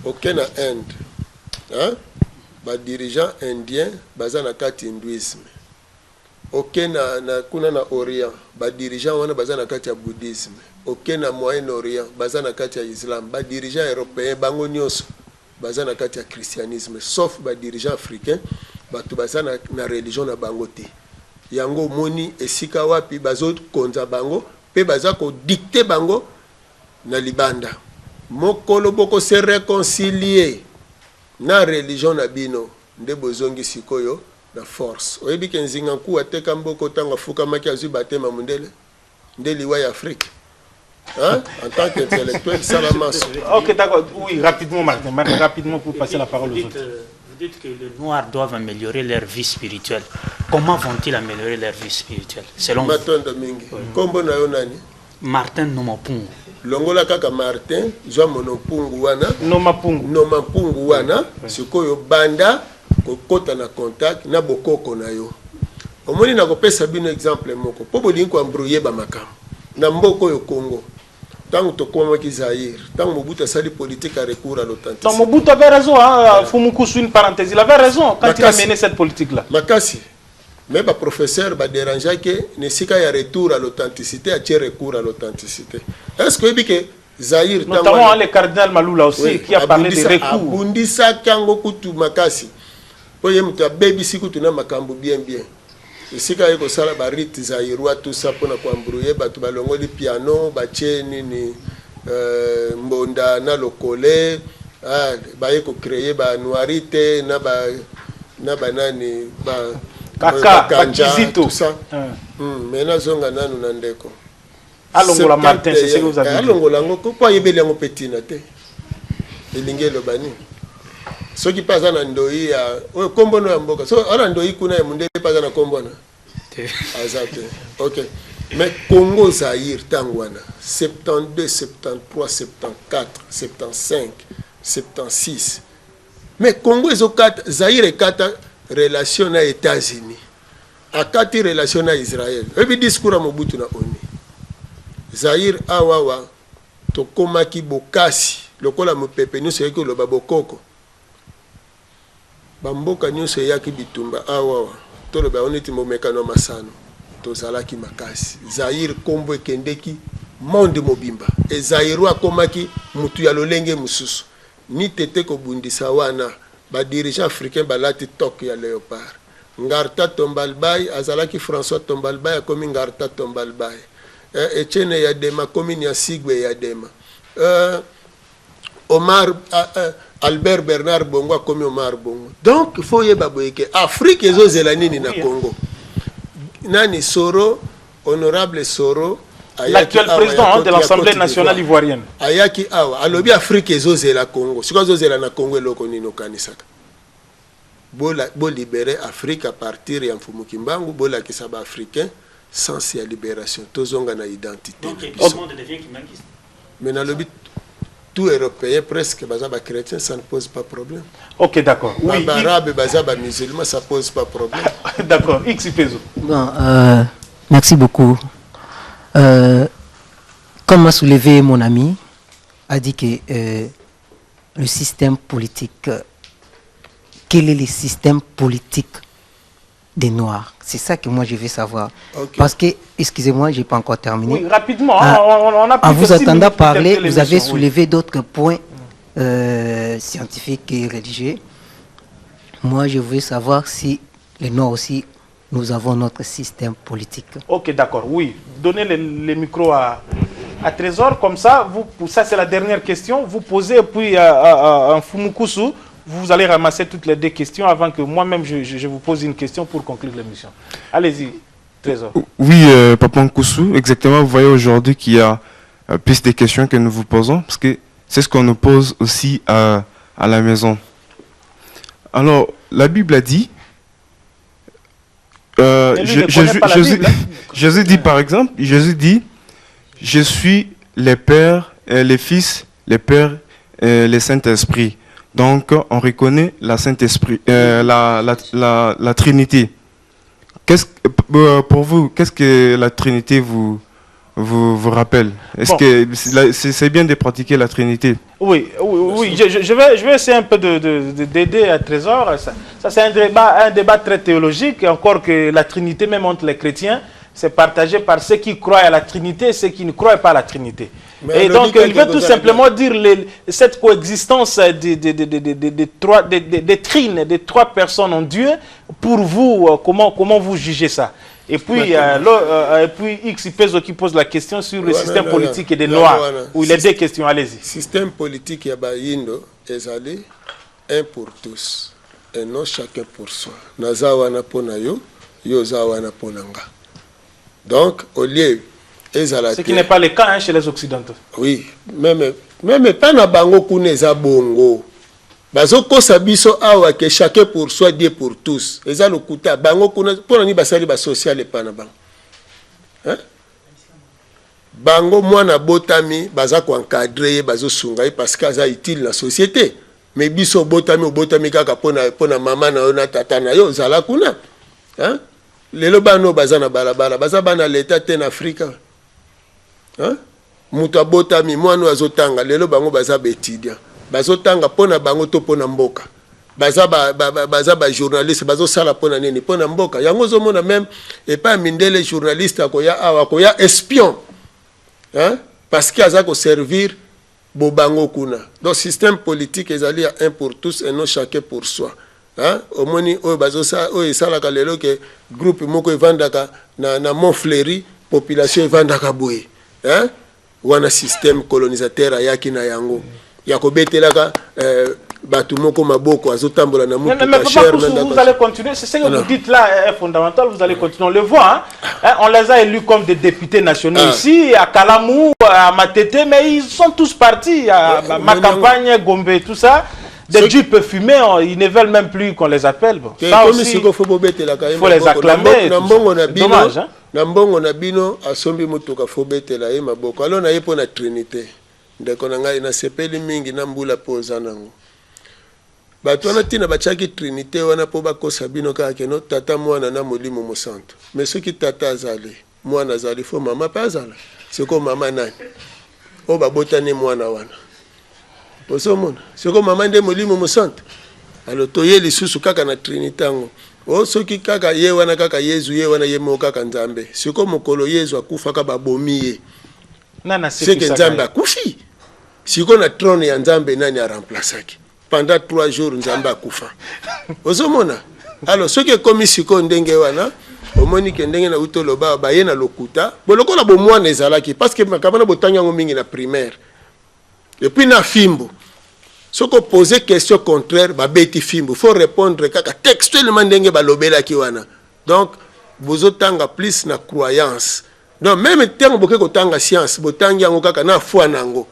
Speaker 2: OK na Inde. Hein? Ba dirigeant indien baza na kati hindouisme. OK na kuna na Orient ba dirigeant wana baza na kati ya bouddhisme. OK na Moyen-Orient baza na kati ya Islam. Ba dirigeant européen bango nyonso baza na kati ya christianisme, sauf ba dirigeant africain batu baza na religion na bango te. Yango moni esika wapi bazo konza bango pe baza ko dicter bango na libanda. Mokolo boko se réconcilier na religion na bino nde bozongi sikoyo na force. Oyebi ke nzinga nku ateka mboko tanga fuka maki azwi batema mundele nde liwa ya Afrique. Hein? En tant qu'intellectuel, ça va marcher.
Speaker 1: Ok, d'accord. Oui, rapidement, Martin. Rapidement pour passer la parole aux autres.
Speaker 3: Vous dites que les Noirs doivent améliorer leur vie spirituelle. Comment vont-ils améliorer leur vie spirituelle selon vous? Martin Nomapungu.
Speaker 2: Longola kaka Martin, zwa monopungu wana.
Speaker 1: Nomapungu
Speaker 2: wana. Sikoyo banda kokota na contact na bokoko na yo. Omoni na kopesa bino exemple moko. Po bolingi ko embrouiller ba makam. Na mboko yo Congo. Tant que tu Zaïre, tant que Mobutu a sali politique à recours à l'authenticité.
Speaker 1: Mobutu avait raison, hein, Fumukusu, une parenthèse, il avait raison quand il a mené cette politique-là.
Speaker 2: Makasi, mais le professeur va déranger que ne s'il y a retour à l'authenticité, à tirer recours à l'authenticité. Est-ce que Zaïre,
Speaker 1: notamment le cardinal Maloula aussi, oui, qui a parlé de recours.
Speaker 2: Abundisa kango kutu makasi. Oye muta baby siku tuna makambo bien. Esika yeko sala ba rite zairwa tout ça pona ko embrouiller batu balongoli piano bacheni ni mbonda na lokole ba yeko créer ba noirité na ba nani ba
Speaker 1: kaka kizito
Speaker 2: ça mena zonga nanu na ndeko
Speaker 1: alongola Martin c'est ce que vous avez dit
Speaker 2: alongola ngoko kwa yebeli ngo petina te elingelo bani ce qui passe en Andoi à Kombono ya mboka so en Andoi kuna ya mundele paza na Kombono azate OK mais Congo Zaïre tangwana 72 73 74 75 76 mais Congo ezo 4 Zaïre 4 relation na États-Unis a 4 relation na Israël et puis discours à Mobutu na ONU Zaïre awawa to komaki bokasi lokola mopepe nyonso yaki loba bokoko bamboka nyonso yaki bitumba awawa toloba oneti momekano masano tozalaki makasi Zaïre kombo ekendeki monde mobimba e Zaïre akomaki mutu ya lolenge mususu ni tete kobundisa wana ba dirigeant africain balati tok ya léopard Ngarta Tombalbay azalaki François Tombalbay akomi Ngarta Tombalbay Etienne Yadema komi Nyasigwe Yadema Omar Albert Bernard Bongo comme Omar Bongo. Donc il faut y que Afrique ezozela nini na Congo. Nani Soro, honorable Soro,
Speaker 1: l'actuel président de l'Assemblée nationale ivoirienne.
Speaker 2: Ayaki awa, alobi Afrique ezozela Congo. Siko ezozela na Congo eloko nino kanisaka. Bo libérer Afrique à partir ya Mfumu Kimbangu, bo la kisaba africain sans ya libération. Tozonga na identité.
Speaker 3: Donc le monde devient kimbanguiste.
Speaker 2: Mais na lobi tout européen presque bazaba chrétien ça ne pose pas problème.
Speaker 1: OK d'accord.
Speaker 2: Oui, arabe bazaba musulman ça pose pas problème.
Speaker 1: D'accord. Xipezo.
Speaker 9: Bon merci beaucoup. Comme a soulevé mon ami a dit que le système politique quel est le système politique des Noirs? C'est ça que moi je veux savoir. Okay. Parce que, excusez-moi, je n'ai pas encore terminé.
Speaker 1: Oui, rapidement, on a
Speaker 9: en vous entendant parler, vous avez soulevé d'autres points scientifiques et religieux. Moi, je veux savoir si les Noirs aussi nous avons notre système politique.
Speaker 1: Ok, d'accord, oui. Donnez le micro à Trésor, comme ça, ça c'est la dernière question. Vous posez, et puis à Fumukusu, vous allez ramasser toutes les deux questions avant que moi-même je vous pose une question pour conclure l'émission. Allez-y, Trésor.
Speaker 5: Oui, Papa Nkoussou, exactement. Vous voyez aujourd'hui qu'il y a plus de questions que nous vous posons, parce que c'est ce qu'on nous pose aussi à la maison. Alors, la Bible a dit, Jésus dit par exemple, Jésus dit, je suis les pères, les fils, les pères, les Saint-Esprit. Donc, on reconnaît la Saint-Esprit, la Trinité. Pour vous, qu'est-ce que la Trinité vous rappelle? Est-ce que c'est bien de pratiquer la Trinité? Oui. Je vais essayer un peu d'aider à Trésor. Ça c'est un débat très théologique, et encore que la Trinité, même entre les chrétiens, c'est partagé par ceux qui croient à la Trinité et ceux qui ne croient pas à la Trinité. Et donc, il veut tout simplement dire cette coexistence des trois personnes en Dieu. Pour vous, comment vous jugez ça? Et puis, X qui pose la question sur le système politique et des Noirs, où il y a deux questions. Allez-y.
Speaker 2: Système politique, il y a Bayindo, Ezali, un pour tous, et non chacun pour soi. Nazawana ponayo, yozawana ponanga. Donc, au lieu,
Speaker 1: ce qui n'est pas le cas chez les Occidentaux.
Speaker 2: Oui, même pas na bango kuneza bongo. Bazoko sabiso awa que chacun pour soi, Dieu pour tous. Eza lokuta bango kuna pona ni basali ba social et pas na bango. Hein? Bango mwana botami baza ko encadrer bazo sungai parce que ça utile la société. Mais biso botami kaka pona mama na ona tata na yo zala kuna. Hein? Lelo bano baza na balabala baza bana l'état en Afrique. Hein? Muta botami mwana azotanga lelo bango baza étudiant. Bazotanga pona bango to pona mboka. Baza ba journaliste bazo sala pona nini pona mboka. Yango zo mona même et pas mindele journaliste akoya espion. Hein? Parce qu'il a ko servir bobango kuna. Donc système politique ezali à un pour tous et non chacun pour soi. Hein? Au moni o bazosa o esala ka lelo ke groupe moko evandaka na Montfleury population evandaka boye. Hein? Wana système colonisateur ayaki na yango. Yakobetelaka batu moko maboko azotambola na mutu
Speaker 1: mais vous allez continuer, c'est ce que vous dites là est fondamental, vous allez continuer. On le voit, hein? On les a élus comme des députés nationaux ici, à Kalamou, à Matete, mais ils sont tous partis à ma campagne, Gombe, tout ça. Des jupes fumés, ils ne veulent même plus qu'on les appelle. Bon. Ça aussi, il faut les acclamer. C'est dommage. Hein?
Speaker 2: Nambongo na bino asombi mutuka fobetela ye maboko. Alors na yepo na Trinité. Ndeko na ngai na sepeli mingi na mbula poza nango. Bato wana tina bachaki Trinité wana po bakosa bino kaka no tata mwana na molimo mosanto. Mais ce qui tata azali, mwana azali fo mama pa azala. C'est comme mama nani. O babotani mwana wana. Posomona. C'est comme maman de molimo mosanto. Alors toye lisusu kaka na Trinité ngo. O soki kaka ye wana kaka Yesu ye wana ye mo kaka Nzambe. C'est comme mokolo Yesu akufa ka babomi ye.
Speaker 1: Nana
Speaker 2: c'est que Nzambe akufi. Siko na trône ya Nzambe nani a remplaçaki. Pendant 3 jours Nzambe akufa. Posomona. Alors ce que comme siko ndenge wana omoni ke ndenge na utoloba ba ye na lokuta. Boloko na bomwana ezalaki parce que makabana botanya ngo mingi na primaire. Et puis na fimbo. Si on pose question contraire, il faut répondre textuellement ndenge balobela kiwana. Donc, vous otanga plus na croyance. Donc, même temps boke kotanga science, botanga yango kaka na foi nango.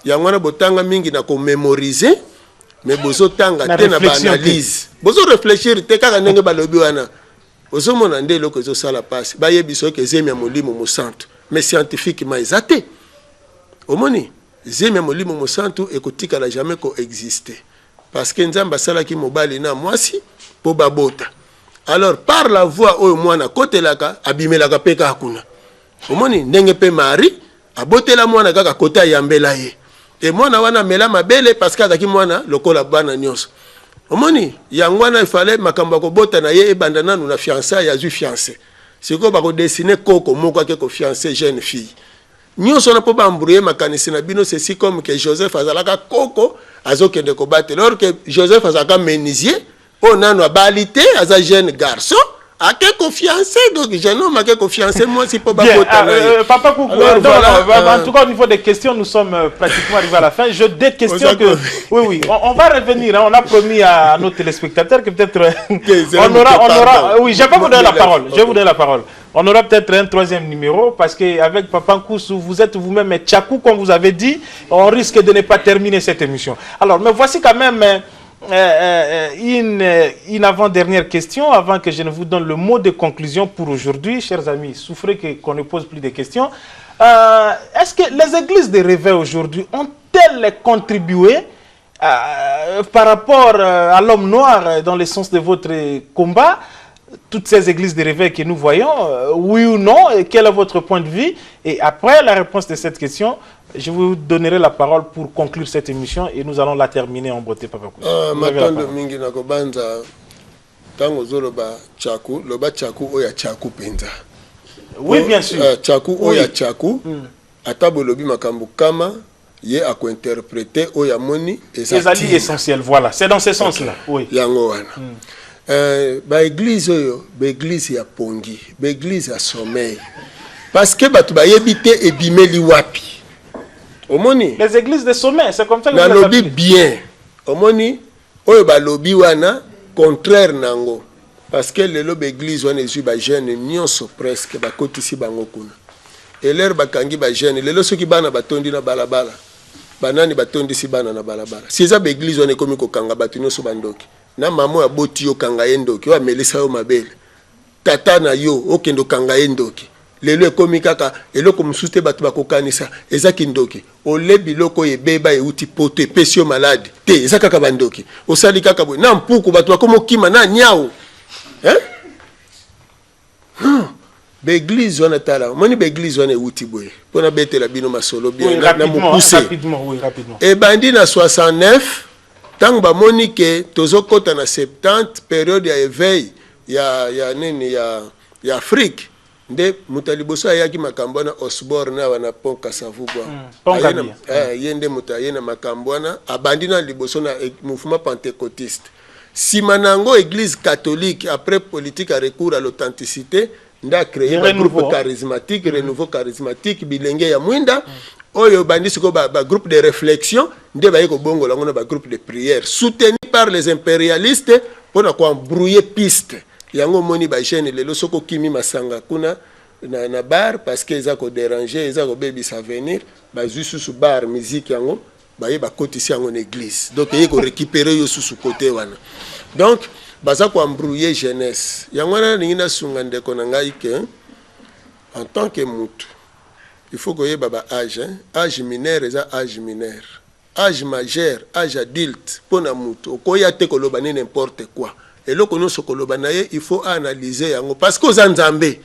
Speaker 2: Yango na botanga mingi na ko mémoriser, mais bozotanga te na ba analyse. Bozo réfléchir te kaka ndenge balobi wana. Bozo mona ndelo ko zo sala passe. Ba yebiso ke zemi ya molimo mosanto, mais scientifiquement exacté. Omoni Zemi molimo mosantu ekotika la jamais coexister parce que Nzamba salaki mobali na mwasi po babota. Alors par la voix oyo mwana kotelaka abimelaka peka hakuna. Omoni ndenge pe mari abotela mwana kaka kota yambela ye. Et mwana wana mela mabele parce que azaki mwana lokola bana nyonso. Omoni yangwana il fallait makamba ko bota na ye ebanda nanu na fiancé ya zu fiancé. Siko ba ko dessiner koko moko ke ko fiancé jeune fille. Nous sommes pas embrouillés makanisi na bino c'est comme que Joseph azalaka koko azokende ko battre alors que Joseph azaka menisier on a no balité aza jeune garçon À quelle confiance? Donc, jeune homme, à quelle confiance? Moi, c'est pas
Speaker 1: Papa Coucou, en tout cas, au niveau des questions, nous sommes pratiquement arrivés à la fin. Je des questions que... Oui, on va revenir. Hein. On a promis à nos téléspectateurs que peut-être... on aura... Oui, je vais pas vous donner la parole. Je vais vous donner la parole. On aura peut-être un troisième numéro parce qu'avec Papa Coucou, vous êtes vous-même Tchakou, comme vous avez dit. On risque de ne pas terminer cette émission. Alors, mais voici quand même... une avant-dernière question avant que je ne vous donne le mot de conclusion pour aujourd'hui. Chers amis, souffrez qu'on ne pose plus de questions. Est-ce que les églises de réveil aujourd'hui ont-elles contribué par rapport à l'homme noir dans le sens de votre combat? Toutes ces églises de réveil que nous voyons, oui ou non, et quel est votre point de vue? Et après la réponse de cette question, je vous donnerai la parole pour conclure cette émission et nous allons la terminer en beauté, Papa Coucou.
Speaker 2: Matondo mingi na kobanza tango zoloba Tchakou, loba Tchakou oya Tchakou penza.
Speaker 1: Oui, bien sûr.
Speaker 2: Tchakou oya Tchakou, atabo lobi makambo kama ye a interpréter oya moni
Speaker 1: ezali essentiel, voilà, c'est dans ce sens-là. Oui.
Speaker 2: Yango wana. Ba église oyo, ba église ya pongi, ba église ya sommeil. Parce que batu ba yebite e bimeli wapi. Omoni
Speaker 1: les églises de sommet, c'est comme ça que
Speaker 2: vous les appelez. Bien. Omoni oyo ba lobi wana contraire nango parce que le lobe église wana ezu ba jeune nyonso presque ba kotisi bango kuna. Et l'air bakangi ba jeune lelo soki bana batondi na balabala. Banani batondi si bana na balabala. Si eza ba église wana ekomi ko kanga batu nyonso bandoki. Na mamo ya boti yo kanga yendoki, wa melisa yo mabele. Tata na yo okendo kanga yendoki. Lelo ekomi kaka eloko musute batu bakokanisa ezaki ndoki ole biloko ebeba euti poto epesio malade te ezaka kaka bandoki osali kaka boy na mpuku batu bakomo kima na nyao be église wana tala moni be église wana euti boy pona betela bino masolo bien na mokuse rapidement e bandi na 69 tango ba moni ke tozokota na 70 période ya éveil ya nini ya Afrique. Nde mutaliboso ayaki makambo na Osborne na wana pont Kasavugwa yende mutayena makambo na abandi na liboso na mouvement pentecôtiste simanango église catholique après politique à recours à l'authenticité nda créé un groupe charismatique renouveau charismatique bilenge ya mwinda oyo bandi siko ba groupe de réflexion nde ba yeko bongo lango na ba groupe de prière soutenu par les impérialistes pour na ko embrouiller piste. Yango moni ba jeune lelo soko kimi masanga kuna na bar parce que eza ko déranger eza ko baby sa venir ba zusu bar musique yango ba ye ba kotisi yango na église donc ye ko récupérer yo susu côté wana donc baza ko embrouiller jeunesse yango na ningina sunga ndeko na ngai ke en tant que mutu il faut que ye baba âge mineur eza âge mineur âge majeur âge adulte pona mutu okoya te ko loba n'importe quoi. Et là, il faut analyser yango parce que aux Nzambe,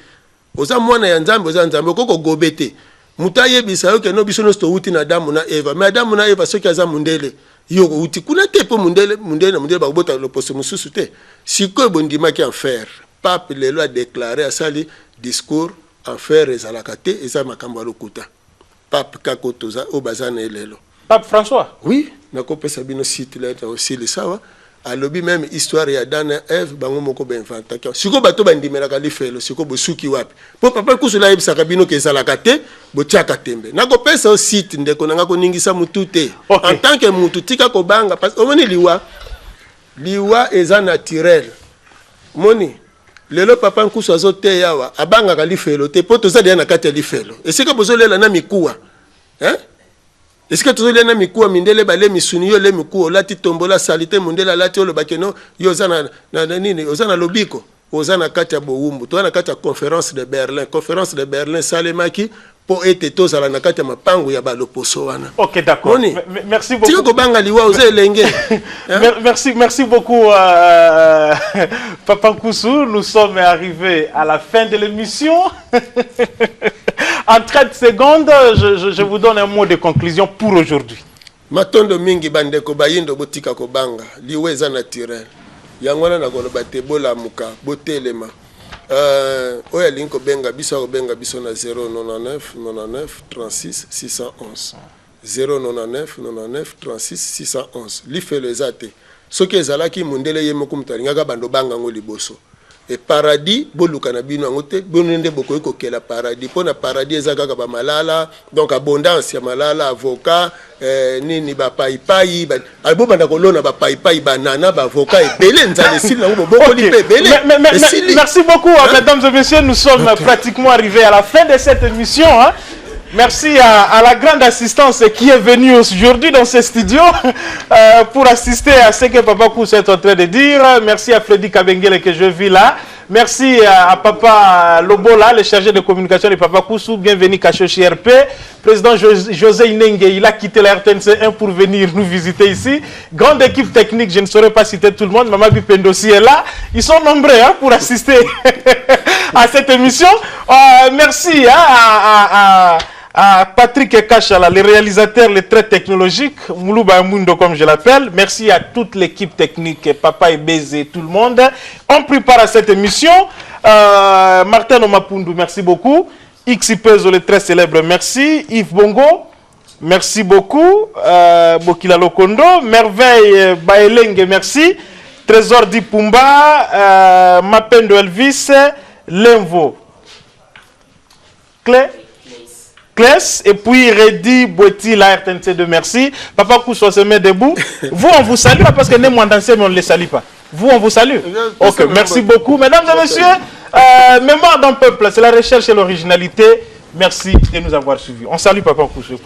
Speaker 2: aux mwana ya Nzambe, aux Nzambe koko gobete. Mutaye bisayo ke no biso no sto uti na Adamu na Eva. Mais Adamu na Eva soki aza mundele. Yo uti kuna te po mundele ba bota lo poso mususu te. Siko bondima ki enfer. Pape lelo a déclaré à sali discours enfer ezalaka te eza makambo lokuta. Pape kakotoza obazana lelo.
Speaker 1: Pape François.
Speaker 2: Oui, nakopesa bino site là aussi le sawa. Alobi même histoire ya Dana Eve bango moko ba inventation siko bato bandimelaka lifelo siko bosuki wapi po Papa Kusula yebisaka bino ke ezalaka te botiaka tembe nakopesa o site ndeko nanga koningisa mutu te en tant que mutu tika kobanga parce omoni liwa eza naturel moni lelo Papa Nkusu azote yawa abanga lifelo te po toza dia na kati ya lifelo esika bozolela na mikuwa est-ce que tu as na mikuwa mindele bale misuni yo le mikuwa lati tombola salite mundela lati yo bakeno yo zana na nini ozana lobiko ozana kati ya bowumbu to na kati ya conférence de Berlin salemaki po ete tozala na kati ya mapango ya baloposo wana.
Speaker 1: OK, d'accord. Merci beaucoup.
Speaker 2: Tu ko banga liwa oze elenge.
Speaker 1: Merci beaucoup Papa Coucou, nous sommes arrivés à la fin de l'émission. En 30 secondes, je vous donne un mot de conclusion pour aujourd'hui.
Speaker 2: Matondo mingi bandeko bayindo botika ko banga liwe za naturel. Yangwana na koloba te bola muka botelema. Oya linko benga biso na 099 99 36 611 099 99 36 611 lifelo ezate soki ezalaki mundele ye moko mutalinga bando banga ngo liboso et paradis boluka na bino ngote bonende boko kokela paradis pona paradis ezaka ba malala donc abondance ya malala avocat nini ba paipai albo banda kolona ba paipai banana ba avocat ebele nzale sili na boko li ebele.
Speaker 1: Merci beaucoup mesdames et messieurs, nous sommes pratiquement arrivés à la fin de cette émission hein. Merci à la grande assistance qui est venue aujourd'hui dans ce studio pour assister à ce que Papa Koussou est en train de dire. Merci à Freddy Kabengele que je vis là. Merci à Papa Lobola, le chargé de communication de Papa Koussou. Bienvenue Kachoshi RP. Président José Inenge, il a quitté la RTNC1 pour venir nous visiter ici. Grande équipe technique, je ne saurais pas citer tout le monde. Maman Bipendo aussi est là. Ils sont nombreux hein, pour assister à cette émission. Merci à Patrick Kachala, le réalisateur, le très technologique, Moulouba Mundo comme je l'appelle. Merci à toute l'équipe technique, Papa et Bézé, tout le monde. On prépare à cette émission. Martin Omapundu, merci beaucoup. Xipezo, le très célèbre, merci. Yves Bongo, merci beaucoup. Bokila Lokondo, Merveille Baelenge, merci. Trésor Dipumba, Mapendo Elvis, Lenvo. Clé Kless, et puis Reddy Boiti, la RTNC2, merci. Papa Koussou se met debout. Vous, on vous salue parce que nous, on danser, mais on ne les salue pas. Vous, on vous salue. Ok, merci beaucoup. Mesdames et messieurs, Mémoire d'un peuple, c'est la recherche et l'originalité. Merci de nous avoir suivis. On salue Papa Koussou.